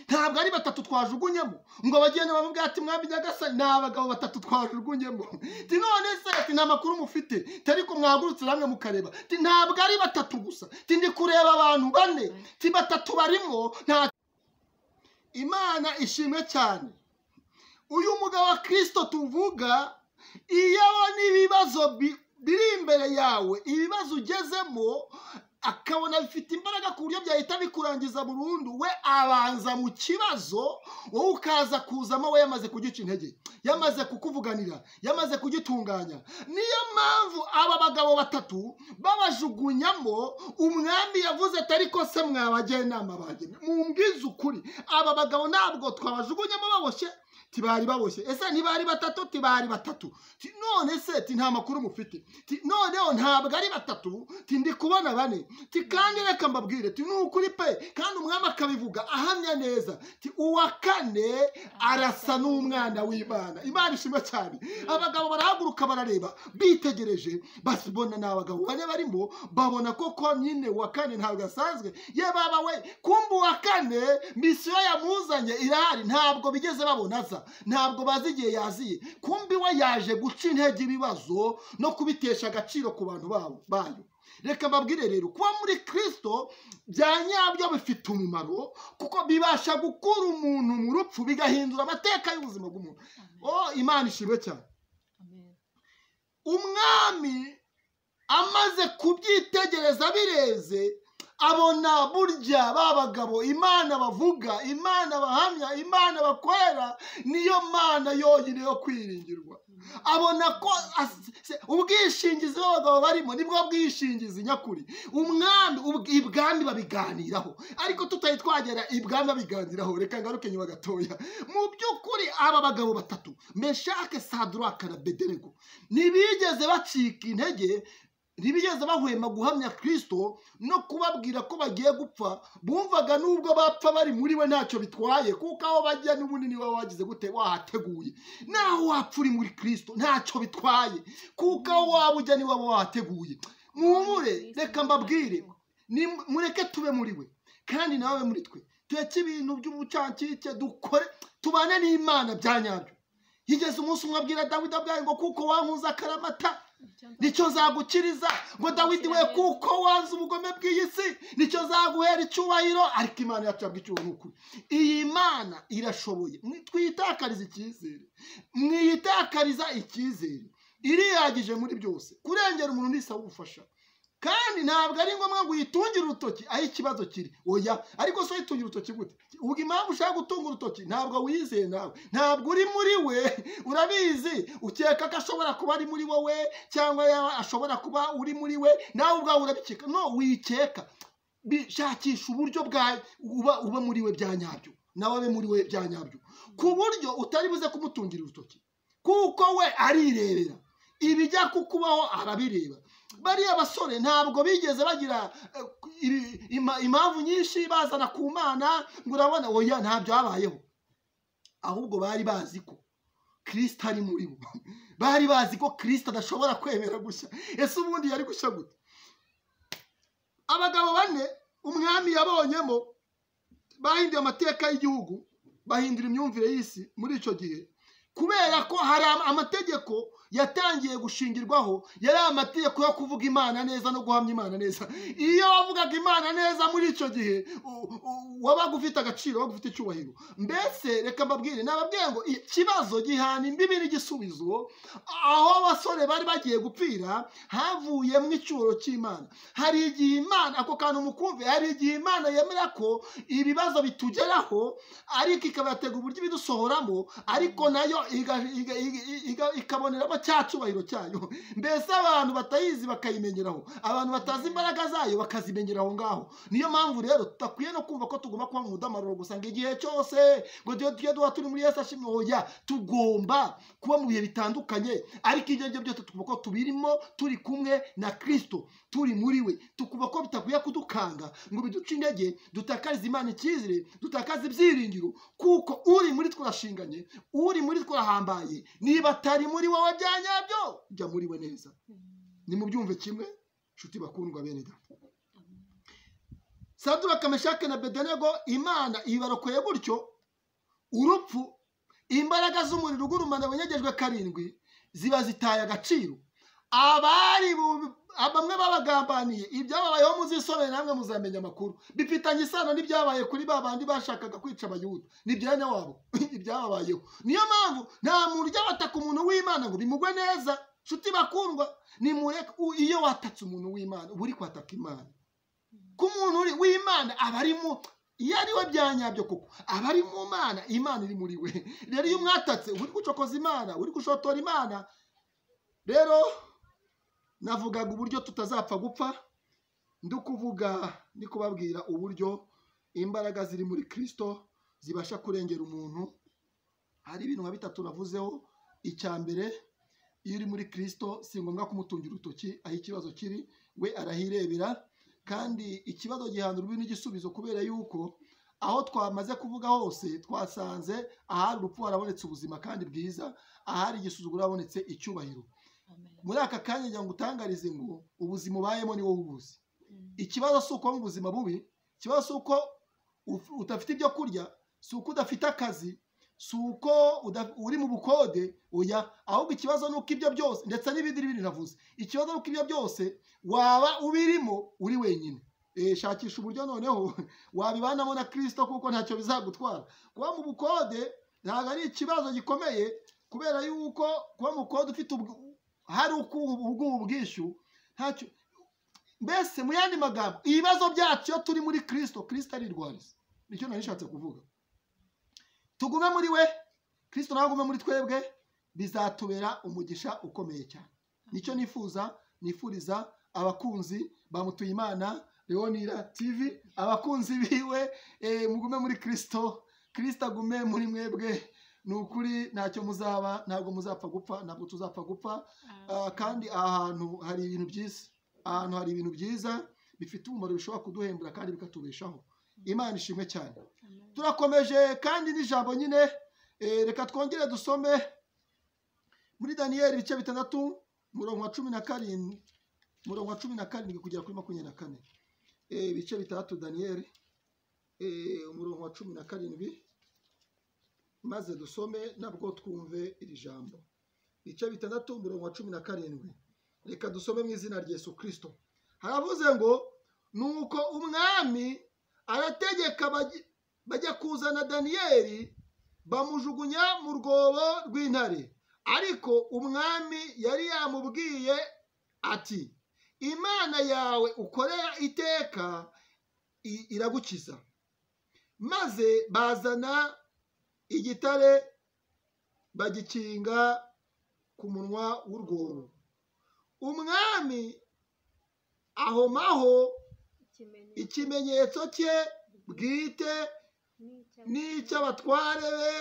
ntabwo ari batatu twajugunyemo ngo abagenda bamubwira ati mwami Nyagasani ni abagabo batatu twajugunyemo none se nta makuru mufite ariko mwahagurutse namwe mukareba ntabwo ari batatu gusa ndi kureba abantu bane batatu barimo Imana ishimwe cyane uyu mugabo wa Kristo tuvuga iyo abona ibibazo biri imbere yawe ibibazo ugezemo akabona bifite imbaraga ku buryo byahita bikurangiza burundu we abanza mu kibazo wowe ukaza kuzamo we yamaze kugica intege yamaze kukuvuganira yamaze kugitunganya niyo mpamvu aba bagabo batatu babajugunyamo umwami yavuze ati ariko se mwabagenama bagene mumbwize ukuri aba bagabo ntabwo twabajugunyamo baboshye tibari baboshye ese ntibari batatu tibari batatu none se nta makuru mufite noneho ntabwo ari batatu ndi kubona bane kandi reka mbabwire nukuri pe kandi umwami akabivuga ahamya neza uwa kane arasa n'umwana w'Imana Imana ishimwe cyane abagabo barahaguruka barareba bitegereje basibona n'abagabo bane barimo babona koko nyine uwa kane ntabwo asanzwe ye baba we kumbe uwa kane misiyo yamuzanye irahari ntabwo bigeze babona aza ntabwo bazi igihe yaziye kumbi we yaje guca intege ibibazo no kubitesha agaciro ku bantu bayo reka mbabwire rero kuba muri Kristo bya nyabyo bifite umumaro kuko bibasha gukura umuntu mu rupfu bigahindura amateka y'ubuzima bw'umuntu Imana ishimwe cyane umwami amaze kubyitegereza bireze abona burya babagabo Imana bavuga Imana bahamya Imana bakorera niyo Mana yonyine yo kwiringirwa abona ko ubwishingizi bw'abagabo barimo nibwo bwishingizi nyakuri umwami ibwami babiganiraho ariko tutari twagera ibwami babiganiraho reka ngaruke nyuma gatoya mu by'ukuri aba bagabo batatu Meshaki Saduraka na Abedenego ntibigeze bacika intege ntibigeze bahwema guhamya Kristo no kubabwira ko bagiye gupfa bumvaga nubwo bapfa bari muri we ntacyo bitwaye kuko aho bajya n'ubunini wawe wagize gute wahateguye naho wapfa uri muri Kristo ntacyo bitwaye kuko aho waba ujya ni waba wahateguye mwumure reka mbabwire mureke tube muri we kandi nawe muri twe tureke ibintu by'ubucancike dukore tubane n'Imana bya nyabyo yigeze umunsi umwe abwira Dawidi abwaye ngo kuko wankuza akaramata nicyo zagukiriza ngo Dawidi we kuko wanze ubugome bw'iyi si nicyo zaguhera icyubahiro ariko Imana yacabwa icyubahiro n'ukuri iyi Mana irashoboye twiyitakariza icyizere mwiyitakariza icyizere irihagije muri byose kurengera umuntu nisaba ubufasha kandi ntabwo ari ngombwa ngo uyitungire urutoki aho ikibazo kiri, oya. Ariko se uyitungira urutoki gute? Ubwo impamvu ushaka gutunga urutoki ntabwo wizeye, nawe ntabwo uri muri we, urabizi. Ukeka ko ashobora kuba ari muri wowe cyangwa ashobora kuba uri muri we, nawe ubwawe urabikeka. No, wikeka. Shakisha uburyo bwawe uba muri we bya nyabyo, nawe abe muri we bya nyabyo, ku buryo utari buze kumutungira urutoki, kuko we arirebera ibijya kukubaho, arabireba. Bariya basore ntabwo bigeze bagira impamvu nyinshi bazana ku Mana ngo urabona, oya, ntabyo habayeho. Ahubwo bari bazi ko Kristo ari muri bo, bari bazi ko Kristo adashobora kwemera gushya. Ese ubundi yari gushya gute? Abagabo bane umwami yabonyemo bahinduye amateka y'igihugu, bahindura imyumvire y'isi muri icyo gihe, kubera ko hari amategeko yatangiye gushingirwaho, yari amategeko yo kuvuga Imana neza no guhamya Imana neza. Iyo wavugaga Imana neza muri icyo gihe, wabaga ufite agaciro, wabaga ufite icyubahiro. Mbese reka mbabwire, nababwiye ngo ikibazo gihana imbibi n'igisubizo. Aho abasore bari bagiye gupfira havuyemo icyubahiro cy'Imana. Hari igihe Imana, ako kantu mukumve, hari igihe Imana yemera ko ibibazo bitugeraho, ariko ikabatega uburyo ibidusohoramo, ariko nayo ikaboneramo cya cyubahiro cyayo. Mbese abantu batayizi bakayimenyeraho, abantu batazi imbaraga zayo bakazimenyeraho ngaho. Niyo mpamvu rero tutakwiye no kumva ko tugomba kuba mu mudamaruro gusa ngo igihe cyose ngo tujye duha turi muri Yesu ashimwe. Oya, tugomba kuba mu bihe bitandukanye, ariko ibyo byose tukumva ko tubirimo, turi kumwe na Kristo, turi muri we. Tukumva ko bitakwiye kudukanga ngo biduce intege, dutakarize Imana icyizere, dutakaze ibyiringiro, kuko uri muri twashinganye, uri muri twahambaye. Niba atari muri wowe bya nyabyo, jya muri we neza. Ni mu byumve kimwe, nshuti bakundwa bene data. Saduraka, Meshaki na Abedenego, Imana ibarokoye gutyo urupfu. Imbaraga z'umuriro ugurumana wenyegejwe karindwi ziba zitaye agaciro. Bamwe babagambaniye, ibyababayeho muzisobere namwe muzamenya amakuru. Bifitanye isano n'ibyabaye kuri babandi bashakaga kwica Abayuda, n'ibyanya wabo ibyababayeho. Niyo mpamvu nta muntu ujya bataka umuntu w'Imana ngo bimugwe neza. Nshuti bakundwa, nimureke. Iyo watatse umuntu w'Imana uba uri kwataka Imana. Ku muntu w'Imana aba arimo, iyo ari we bya nyabyo koko, aba ari mu Mana, Imana iri muri we. Rero iyo umwatatse uri gucokoza Imana, uri gushotora Imana. Rero navugaga uburyo tutazapfa gupfa, ndi kubabwira uburyo imbaraga ziri muri Kristo zibasha kurengera umuntu. Hari ibintu nka bitatu navuzeho. Icya mbere, iyo uri muri Kristo si ngombwa kumutungira urutoki aho ikibazo kiri, we arahirebera. Kandi ikibazo gihana urubi n'igisubizo, kubera yuko aho twamaze kuvuga hose twasanze ahari urupfu harabonetse ubuzima kandi bwiza, ahari igisuzuguro habonetse icyubahiro. Muri aka kanya ngira ngo utangarize ngo ubuzima ubayemo ni wowe ubuzi. Ikibazo si uko mu buzima bubi, ikibazo si uko udafite ibyo kurya, si uko udafite akazi, si uko uri mu bukode, oya. Ahubwo ikibazo ni uko ibyo byose, ndetse n'ibindi navuze, ikibazo ni uko ibyo byose waba ubirimo uri wenyine. Shakisha uburyo noneho wabibanamo na Kristo, kuko ntacyo bizagutwara. Kuba mu bukode ntabwo ari ikibazo gikomeye, kubera yuko kuba mu bukode ufite hari ubwishyu ntacyo. Mbese mu yandi magambo, ibibazo byacu iyo turi muri Kristo, Kristo arirwariza. Nicyo nari nishatse kuvuga. Tugume muri we, Kristo nawe agume muri twebwe, bizatubera umugisha ukomeye cyane. Nicyo nifuriza abakunzi ba Mutuyimana Leonira TV, abakunzi biwe, mugume muri Kristo, Kristo agume muri mwebwe. Ni ukuri ntacyo muzaba, ntabwo muzapfa gupfa, ntabwo tuzapfa gupfa. Kandi ahantu hari ibintu byiza, ahantu hari ibintu byiza bifite umumaro, bishobora kuduhembura kandi bikatubeshaho. Imana ishimwe cyane. Turakomeje kandi n'ijambo nyine, reka twongere dusome muri Daniyeli ibice 6 umurongo wa 17 kugera kuri 24. Ibice 3 Daniyeli umurongo wa 17, maze dusome nabwo twumve iri jambo. Ibice 6 umurongo wa 17. Reka dusome mu izina rya Yesu Kristo. Haravuze ngo, nuko umwami arategeka bajya kuzana Daniyeli, bamujugunya mu rwobo rw'intare. Ariko umwami yari yamubwiye ati, imana yawe ukorera iteka iragukiza. Maze bazana igitare bagikinga ku munwa w'urwobo. Umwami ahomaho ikimenyetso cye bwite n'icy'abatware be,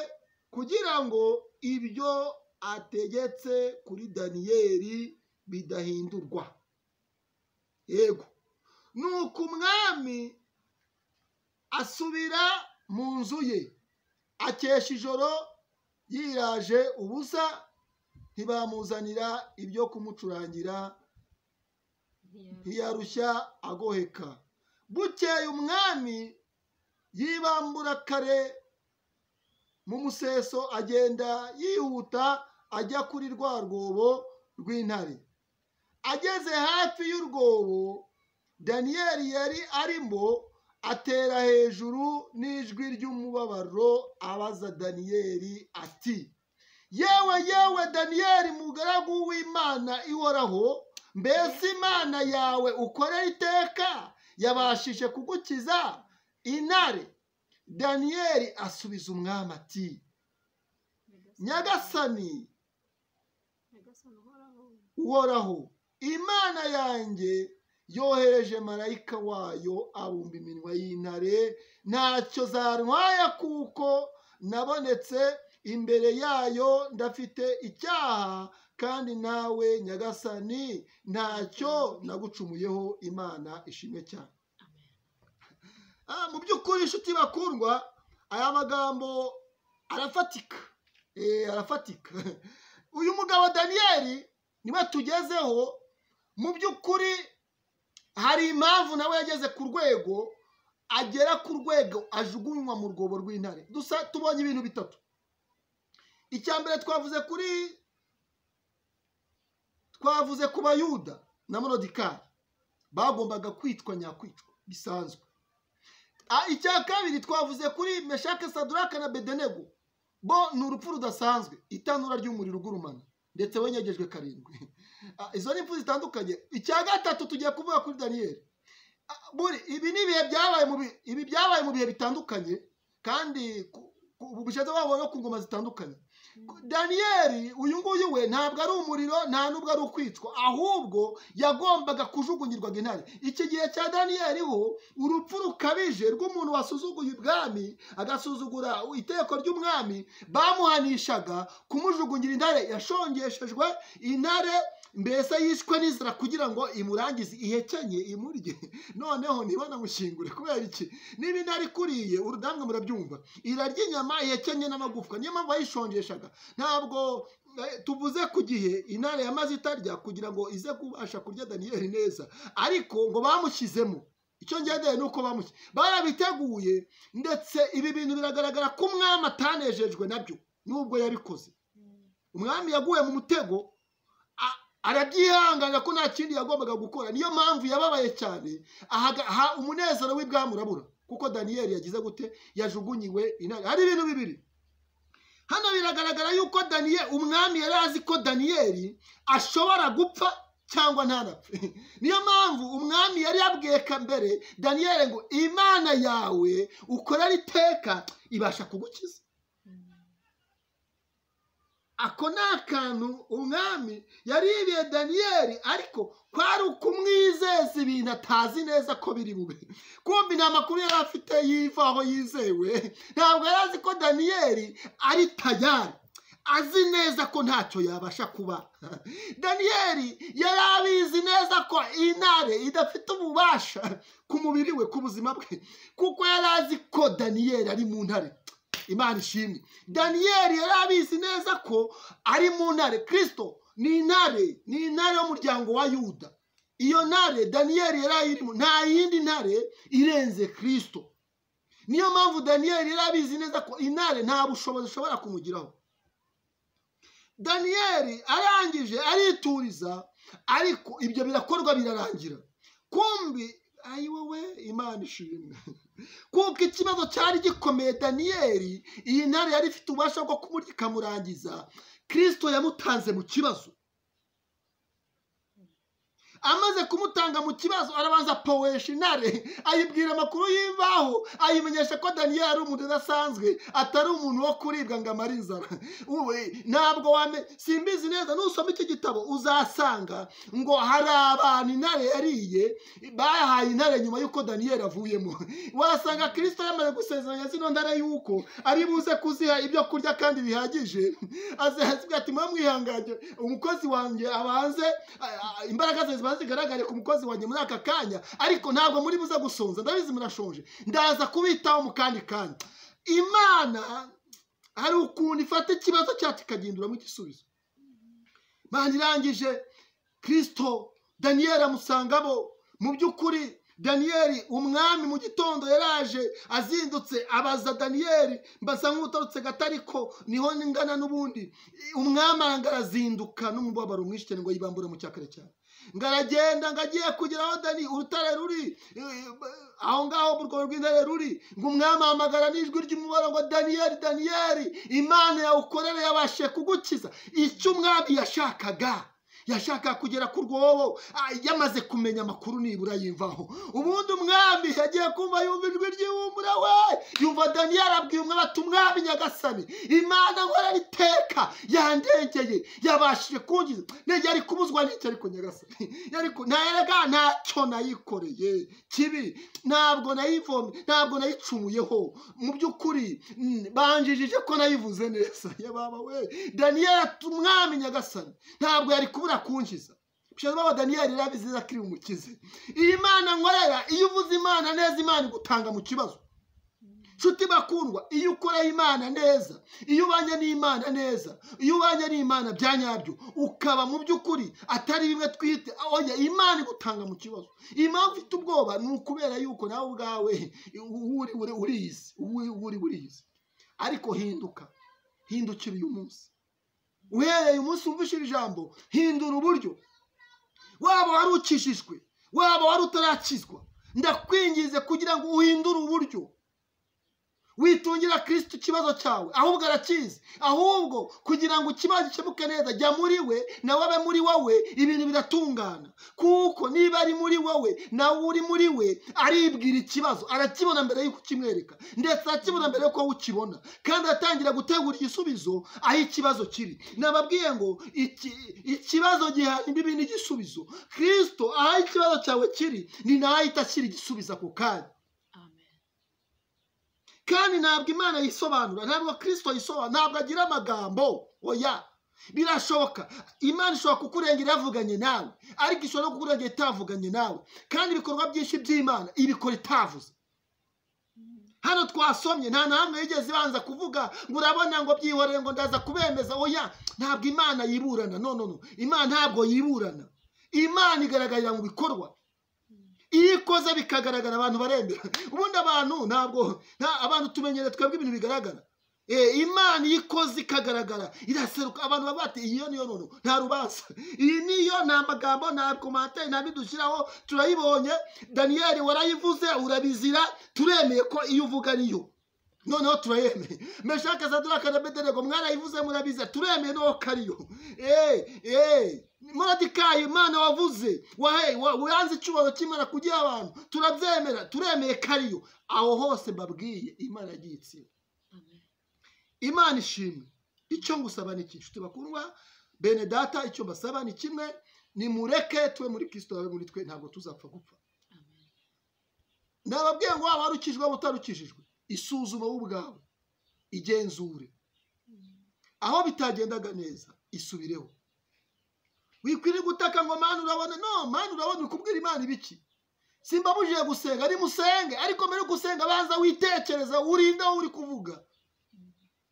kugira ngo ibyo ategetse kuri Daniyeli bidahindurwa. Yego, nuko umwami asubira mu nzu ye, akesha ijoro yiraje ubusa, ntibamuzanira ibyo kumucurangira, ntiyarushya agoheka. Bukeye umwami yibambura kare mu museso, agenda yihuta ajya kuri rwa rwobo rw'intare. Ageze hafi y'urwobo Daniyeli yari arimo, atera hejuru n'ijwi ry'umubabaro abaza Daniyeli ati, yewe yewe Daniyeli, mugaragu w'Imana ihoraho, mbese Imana yawe ukorera iteka yabashije kugukiza intare? Daniyeli asubiza umwami ati, nyagasani uhoraho, Imana yanjye yohereje marayika wayo abumba iminwa y'intare, ntacyo zantwaya, kuko nabonetse imbere yayo ndafite icyaha, kandi nawe nyagasani ntacyo nagucumuyeho. Imana ishimwe cyane. Mu by'ukuri inshuti bakundwa, aya magambo arafatika, arafatika. Uyu mugabo Daniyeli niwe tugezeho. Mu by'ukuri hari impamvu nawe yageze ku rwego, agera ku rwego ajugunywa mu rwobo rw'intare. Tubonye ibintu bitatu. Icya mbere twavuze ku Bayuda na Moridekayi, bagombaga kwitwa nyakwicwa bisanzwe. Icya kabiri twavuze kuri Meshake, Saduraka na Abedenego, bo ni urupfu rudasanzwe, itanura ry'umuriro ugurumana, ndetse wenyegejwe karindwi. Izo ni impfu zitandukanye. Icya gatatu tugiye kuvuga kuri Daniyeli. Ibi ni ibihe byabaye mu bihe bitandukanye, kandi ubushize wabo no ku ngoma zitandukanye. Daniyeli uyu nguyu we ntabwo ari umuriro, nta nubwo ari ukwicwa, ahubwo yagombaga kujugunyirwaga intare. Iki gihe cya Daniyeli ho urupfu rukabije rw'umuntu wasuzuguye ubwami, agasuzugura iteko ry'umwami, bamuhanishaga kumujugunyira intare yashongeshejwe. Intare mbese yishwe n'inzara kugira ngo imurangize, ihekenye imurye. Noneho ntibanamushingure. Kubera iki? Niba intare ikuriye urudambwe, murabyumva, irarya inyama, ihekenye n'amagufwa. Niyo mpamvu bayishongeshaga. Ntabwo tuvuze ku gihe intare yamaze itarya kugira ngo ize kubasha kurya Daniyeli neza, ariko ngo bamushyizemo. Icyo ngendeye ni uko barabiteguye, ndetse ibi bintu biragaragara ko umwami atanejejwe nabyo nubwo yabikoze. Umwami yaguye mu mutego, arabyihanganira ko nta kindi yagombaga gukora. Niyo mpamvu yababaye cyane, umunezero w'ibwami urabura, kuko Daniyeli yagize gute? Yajugunyiwe intare. Hari ibintu bibiri hano biragaragara yuko umwami yari azi ko Daniyeli ashobora gupfa cyangwa ntanapfe. Niyo mpamvu umwami yari yabwiye mbere Daniyeli ngo Imana yawe ukorera iteka ibasha kugukiza. Ako ni akantu umwami yaribiye Daniyeli, ariko kwari ukumwizeza ibintu atazi neza ko biri bube. Kumbi nta makuru yari afite yivaho yizewe. Ntabwo yari azi ko Daniyeli ari tayari, azi neza ko ntacyo yabasha kuba. Daniyeli yari abizi neza ko intare idafite ububasha ku mubiri we, ku buzima bwe, kuko yari azi ko Daniyeli ari mu ntare. Imana ishimwe. Daniyeli yari abizi neza ko ari mu ntare. Kristo ni intare y'umuryango wa Yuda. Iyo ntare Daniyeli yari ayirimo, nta yindi ntare irenze Kristo. Niyo mpamvu Daniyeli yari abizi neza ko intare nta bushobozi ishobora kumugiraho. Daniyeli arangije arituriza, ariko ibyo birakorwa birarangira. Kumbi ayiwewe, Imana ishimwe, kuko ikibazo cyari gikomeye. Daniyeli, iyi ntare yari ifite ububasha bwo kumurya ikamurangiza. Kristo yamutanze mu kibazo. amaze kumutanga mu kibazo arabanza apowesha intare ayibwira amakuru y'imvaho ayimenyesha ko Daniyeli ari umuntu udasanzwe atari umuntu wo kuribwa ngo amare inzara. Ntabwo simbizi neza, nusoma iki gitabo uzasanga ngo hari abantu intare yariye bahaye intare nyuma y'uko Daniyeli avuyemo. Wasanga Kristo yamaze gusezeranya zino ntare y'uko ari buze kuziha ibyo kurya kandi bihagije. Azahazwe ati mwihanganye umukozi wanjye abanze imbaraga ze zigaragare ku mukozi wanjye muri aka kanya, ariko ntabwo muri buze gusonza, ndabizi murashonje, ndaza kubitaho mu kandi kanya. Imana hari ukuntu ifata ikibazo cyacu ikaginduramo igisubizo. Manje irangije Kristo Daniyeli amusangamo. Mu by'ukuri Daniyeli umwami mu gitondo yaraje azindutse abaza Daniyeli, mbasa nk'utarutse gatariko niho ngana n'ubundi. Umwami arazinduka n'umubabaro mwinshi cyane ngo yibambure mu cyakare cyane. Ngaragenda ngagiye kugera aho urutare ruri aho ngaho mu rwego rw'intare ruri, ngo umwami ahamagara n'ijwi ry'umubabaro ngo Daniyeli, Daniyeli, Imana yawukorera yabashe kugukiza. Icyo umwami yashaka kugera ku rwobo yamaze kumenya amakuru nibura yimvaho. Ubundi umwami yagiye kumva yumva ijwi ry'ihumura we, yumva Daniyeli abwiye umwami ati umwami nyagasani, Imana nkorera iteka yandengeye yabashije kungiza. Nege ari kubuzwa n'icyo ariko nyagasani, ariko ntacyo nayikoreye kibi, ntabwo nayivomye, ntabwo nayicumuyeho. Mu by'ukuri banjijije ko nayivuze neza. Yababa we Daniyeli ati umwami nyagasani ntabwo yari kubura kunkiza. Bishoboka ko Daniyeli rabizi akiri umukize. Iyi Mana nkorera, iyo uvuze Imana neza, Imana igutanga mu kibazo. Nshuti bakundwa, iyo ukoreye Imana neza, iyo ubanye n'Imana neza, iyo ubanye n'Imana bya nyabyo, ukaba mu by'ukuri atari bimwe twite oya, Imana igutanga mu kibazo. Impamvu ufite ubwoba ni ukubera yuko nawe ubwawe urizi. Ariko hindukira uyu munsi. Uhereye umunsi wumvishije ijambo, hindura uburyo. Waba wari ukishijwe, waba wari utarakizwa, ndakwingize kugira ngo uhindure uburyo. Witungira Kristo ikibazo cyawe, ahubwo arakizi. Ahubwo kugira ngo ikibazo gikemuke neza, jya muri we nawe abe muri wowe, ibintu biratungana. Kuko niba ari muri wowe nawe uri muri we, aribwira ikibazo, arakibona mbere y'uko ukimwereka, ndetse arakibona mbere y'uko ukibona, kandi atangira gutegura igisubizo aho ikibazo kiri. Nababwiye ngo ikibazo gihana imbibi n'igisubizo. Kristo aho ikibazo cyawe kiri ni naho ahita ashyira igisubizo ako kanya. Kandi ntabwo Imana yisobanura, ntabwo Kristo yisobanura, ntabwo agira amagambo. Oya, birashoboka Imana ishobora kukurengera yavuganye nawe, ariko ishobora no kukurengera itavuganye nawe. Kandi ibikorwa byinshi by'Imana ibikora itavuze. Hano twasomye nta namwe yigeze ibanza kuvuga ngo urabona ngo byihoreye ngo ndaza kubemeza. Oya, ntabwo Imana yiburana. No, Imana ntabwo yiburana. Imana igaragarira mu bikorwa. Iyo ikoze bikagaragara abantu baremera. Ubundi abantu tumenyere twebwe ibintu bigaragara. Imana iyo ikoze ikagaragara iraseruka, abantu baba bati iyo niyo nono nta rubanza, iyi niyo nta magambo nta komantere nta bidushyiraho, turayibonye. Daniyeli warayivuze urabizira, turemeye ko iyo uvuga niyo. Noneho turayemeye. Meshaki Sadaraka na Abedenego mwarayivuze murabiza, turemeye no kariyo. Moridekayi Imana wavuze wanze icyubahiro cy'Imana kugira abantu, turabyemera, turemeye kariyo. Aho hose mbabwiye Imana yagiye itsinda. Imana ishimwe. Icyo ngusaba ni iki nshuti bakundwa bene data, icyo mbasaba ni kimwe, ni mureke twe muri Kristo yawe muri twe ntabwo tuzapfa gupfa. Nababwiye ngo waba warukijwe utarukijijwe, isuzuma ubwawe, igenzure. Aho bitagendaga neza isubireho. Wikwiriye gutaka ngo Mana urabona, no Mana urabona, ukubwira Imana ibiki? Simbabujije gusenga, ari musenge, ariko mbere yo gusenga banza witekereza, urinde aho uri kuvuga.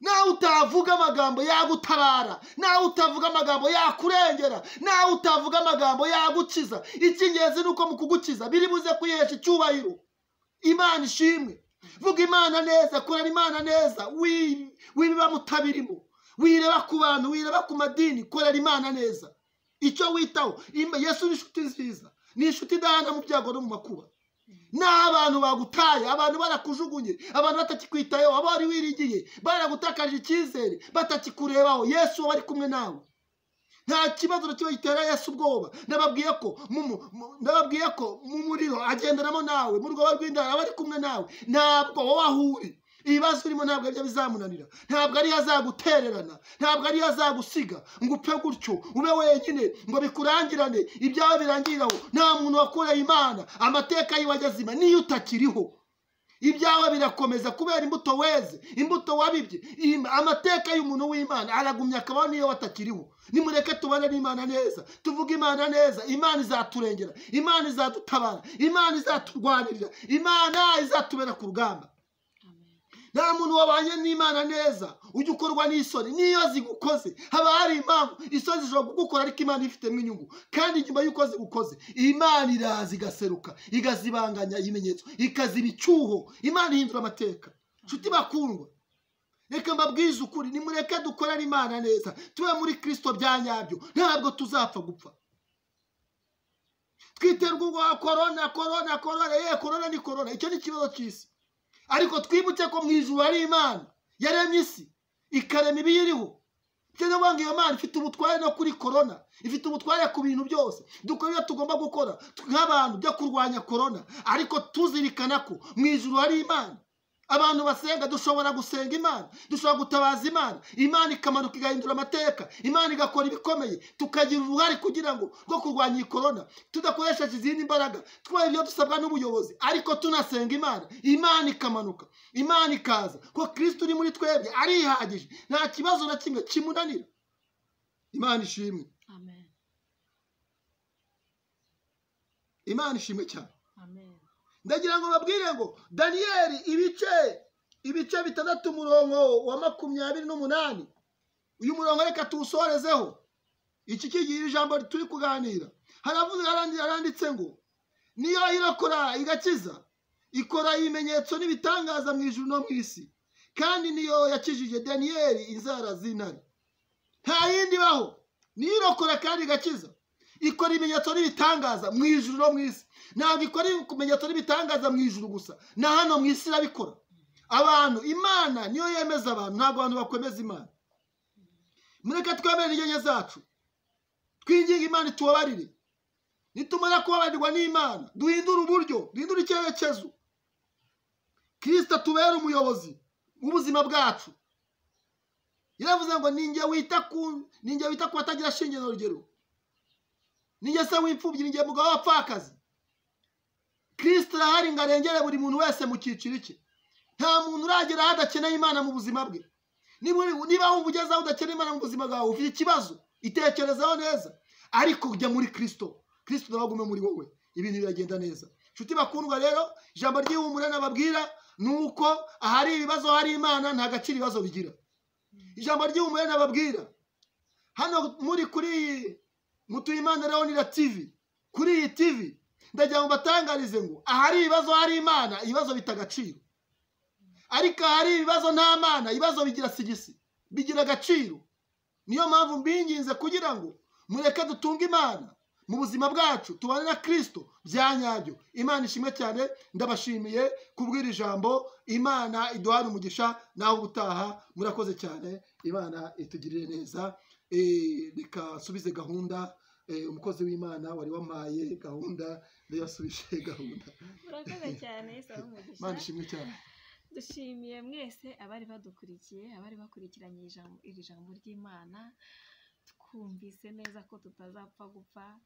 Nawe utavuga amagambo yagutabara, nawe utavuga amagambo yakurengera, nawe utavuga amagambo yagukiza. Icy'ingenzi nuko mu kugukiza biri buze kwihesha icyubahiro. Imana ishimwe. Vuga Imana neza, korera Imana neza, wibiba mutabirimo, wireba ku bantu, wireba ku madini, korera Imana neza. Icyo witaho, Yesu ni inshuti nziza, ni inshuti idahana mu byago no mu makuba. N'abantu bagutaye, abantu barakujugunye, abantu batakikwitayeho, abo wari wiringiye baragutakaje icyizere, batakikurebaho. Yesu bari kumwe nawe. nta kibazo na kimwe gitera Yesu ubwoba. Ndababwiye ko mu muriro agendanamo nawe, mu rwobo rw'indara aba ari kumwe nawe. Ntabwo wowe aho uri ibibazo urimo ntabwo aribyo bizamunanira, ntabwo ariyo azagutererana, ntabwo ariyo azagusiga ngo upfe gutyo ube wenyine ngo bikurangirane ibyawe birangiriraho. Nta muntu wakoreye Imana amateka yiwe agezima. Niyo utakiriho ibyawe birakomeza kubera imbuto weze, imbuto wabibye. Amateka y'umuntu w'Imana aragumya akabaho niyo watakiriho. Nimureke tubane n'Imana neza, tuvuge Imana neza. Imana izaturengera, Imana izadutabara, Imana izaturwanirira, Imana izatubera ku rugamba. Nta muntu wabanye n'Imana neza ujya ukorwa n'isoni. Niyo zigukoze haba hari impamvu. Isoni zishobora kugukora ariko Imana ifitemo inyungu, kandi nyuma y'uko zigukoze Imana iraza igaseruka igazibanganya ibimenyetso, ikaziba icyuho. Imana ihindura amateka. Nshuti bakundwa, reka mbabwize ukuri, nimureke dukorane Imana neza, tube muri Kristo bya nyabyo, ntabwo tuzapfa gupfa. Twiterwa ubwoba korona. Korona ni korona, icyo ni ikibazo cy'isi. Ariko twibuke ko mu ijuru hari Imana yaremye isi ikarema ibiyiriho. Cyane ngo iyo Imana ifite ubutware no kuri korona, ifite ubutware ku bintu byose. Dukora ibyo tugomba gukora nk'abantu byo kurwanya korona, ariko tuzirikana ko mu ijuru hari Imana. Abantu basenga, dushobora gusenga Imana, dushobora gutabaza Imana, Imana ikamanuka igahindura amateka, Imana igakora ibikomeye. Tukagira uruhare kugira ngo rwo kurwanya iyi korona, tudakoresheje izindi mbaraga, twari ibyo dusabwa n'ubuyobozi, ariko tunasenga Imana. Imana ikamanuka, Imana ikaza, ko Kristo uri muri twebwe arihagije, nta kibazo na kimwe kimunanira. Imana ishimwe. Amen. Imana ishimwe cyane. Amen. Ndagira ngo babwire ngo Daniyeli ibice 6 umurongo wa 28. Uyu murongo reka tuwusorezeho. Iki kigira ijambo turi kuganira. Haravuze haranditse ngo niyo irokora igakiza, ikora ibimenyetso n'ibitangaza mu ijuru no mu isi, kandi niyo yakijije Daniyeli inzara z'intare. Nta yindi baho. Niyo irokora kandi igakiza, ikora ibimenyetso n'ibitangaza mu ijuru no mu isi. Ntabwo ikora ibimenyetso n'ibitangaza mu ijuru gusa, na hano mu isi irabikora. Abantu, Imana niyo yemeza abantu, ntabwo abantu bakwemeza Imana. Mureke twemere intege zacu, twinginge Imana itubabarire. Nitumara kubabarirwa n'Imana, duhindure uburyo, duhindure icyerekezo. Kristo atubere umuyobozi w'ubuzima bwacu. Yaravuze ngo ninjye wita ku batagira shinge n'urugero, ninjye se w'imfubyi, ninjye mugabo w'abapfakazi. Kristo arahari ngo arengere buri muntu wese mu cyiciro cye. Nta muntu uragera aho adakeneye Imana mu buzima bwe. Niba wumva ugeze aho udakeneye Imana mu buzima bwawe, ufite ikibazo, itekerezaho neza, ariko ujya muri Kristo. Kristo nawe agume muri wowe, ibintu biragenda neza. Nshuti bakundwa rero, ijambo ry'ihumure nababwira nuko ahari ibibazo hari Imana, nta gaciro ibibazo bigira. Ijambo ry'ihumure nababwira hano muri kuri Mutuyimana Leonira TV, kuri iyi TV, ndagira ngo batangarize ngo ahari ibibazo hari Imana, ibibazo bitagaciro. Ariko ahari ibibazo nta Mana, ibibazo bigira sigisi, bigira agaciro. Niyo mpamvu mbinginze kugira ngo mureke dutunge Imana mu buzima bwacu, tubane na Kristo bya nyabyo. Imana ishimwe cyane. Ndabashimiye kubwira ijambo. Imana iduhane umugisha. Naho ubutaha, murakoze cyane. Imana itugirire neza. Reka subize gahunda. Umukozi w'Imana wari wampaye gahunda, yasubije gahunda. Murakoze cyane. Isaba umugisha. Imana ishimwe cyane. Dushimiye mwese abari badukurikiye, abari bakurikiranye iri jambo ry'Imana. Twumvise neza ko tutazapfa gupfa,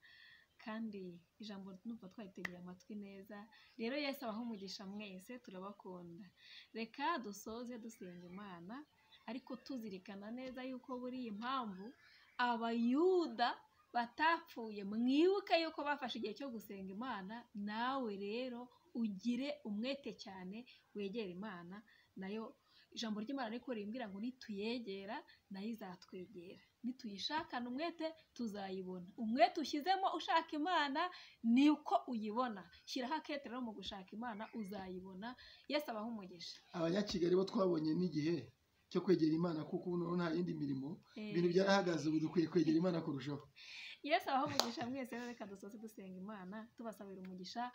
kandi ijambo numva twayitegeye amatwi neza. Rero Yesu abaho umugisha mwese, turabakunda. Reka dusoze dusenga Imana, ariko tuzirikana neza yuko buri impamvu abayuda batapfuye. Mwibuke yuko bafashe igihe cyo gusenga Imana. Nawe rero ugire umwete cyane, wegera Imana. Nayo ijambo ry'Imana riko rimbwira ngo nituyegera nayo izatwegera. Nituyishakana umwete tuzayibona. Umwete ushyizemo ushaka Imana ni uko uyibona. Shyiraho akete rero mu gushaka Imana, uzayibona. Yesu abaho umugisha. Abanyakigali bo twabonye n'igihe cyo kwegera Imana, kuko ubu nta yindi mirimo, ibintu byarahagaze. Ubu dukwiye kwegera Imana kurushaho. Yesu abaho umugisha mwese. Reka dusoze dusenga Imana, tubasabira umugisha.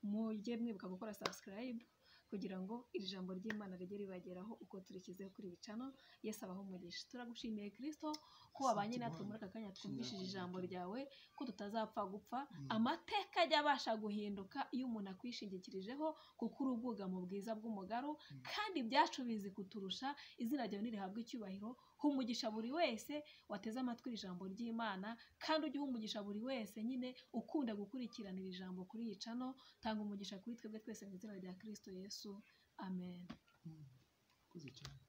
Mujye mwibuka gukora subscribe, kugira ngo iri jambo ry'Imana rijye ribageraho uko turishyizeho kuri bicano. Yesu abaho umugisha. Turagushimiye Kristo ko wabanye natwe muri aka kanya twumvishije ijambo ryawe, ko tutazapfa gupfa, amateka ajya abasha guhinduka iyo umuntu akwishingikirijeho, kuko uri ubwugamo bwiza bw'umugaru, kandi ibyacu bizi kuturusha. Izina ryawe nirihabwe icyubahiro. Humugisha buri wese wateze amatwi iri jambo ry'Imana, kandi ujye umugisha buri wese nyine ukunda gukurikirana iri jambo kuri iyi cano. Tanga umugisha kuri twebwe twese mu izina rya Kristo Yesu, amen. Murakoze cyane.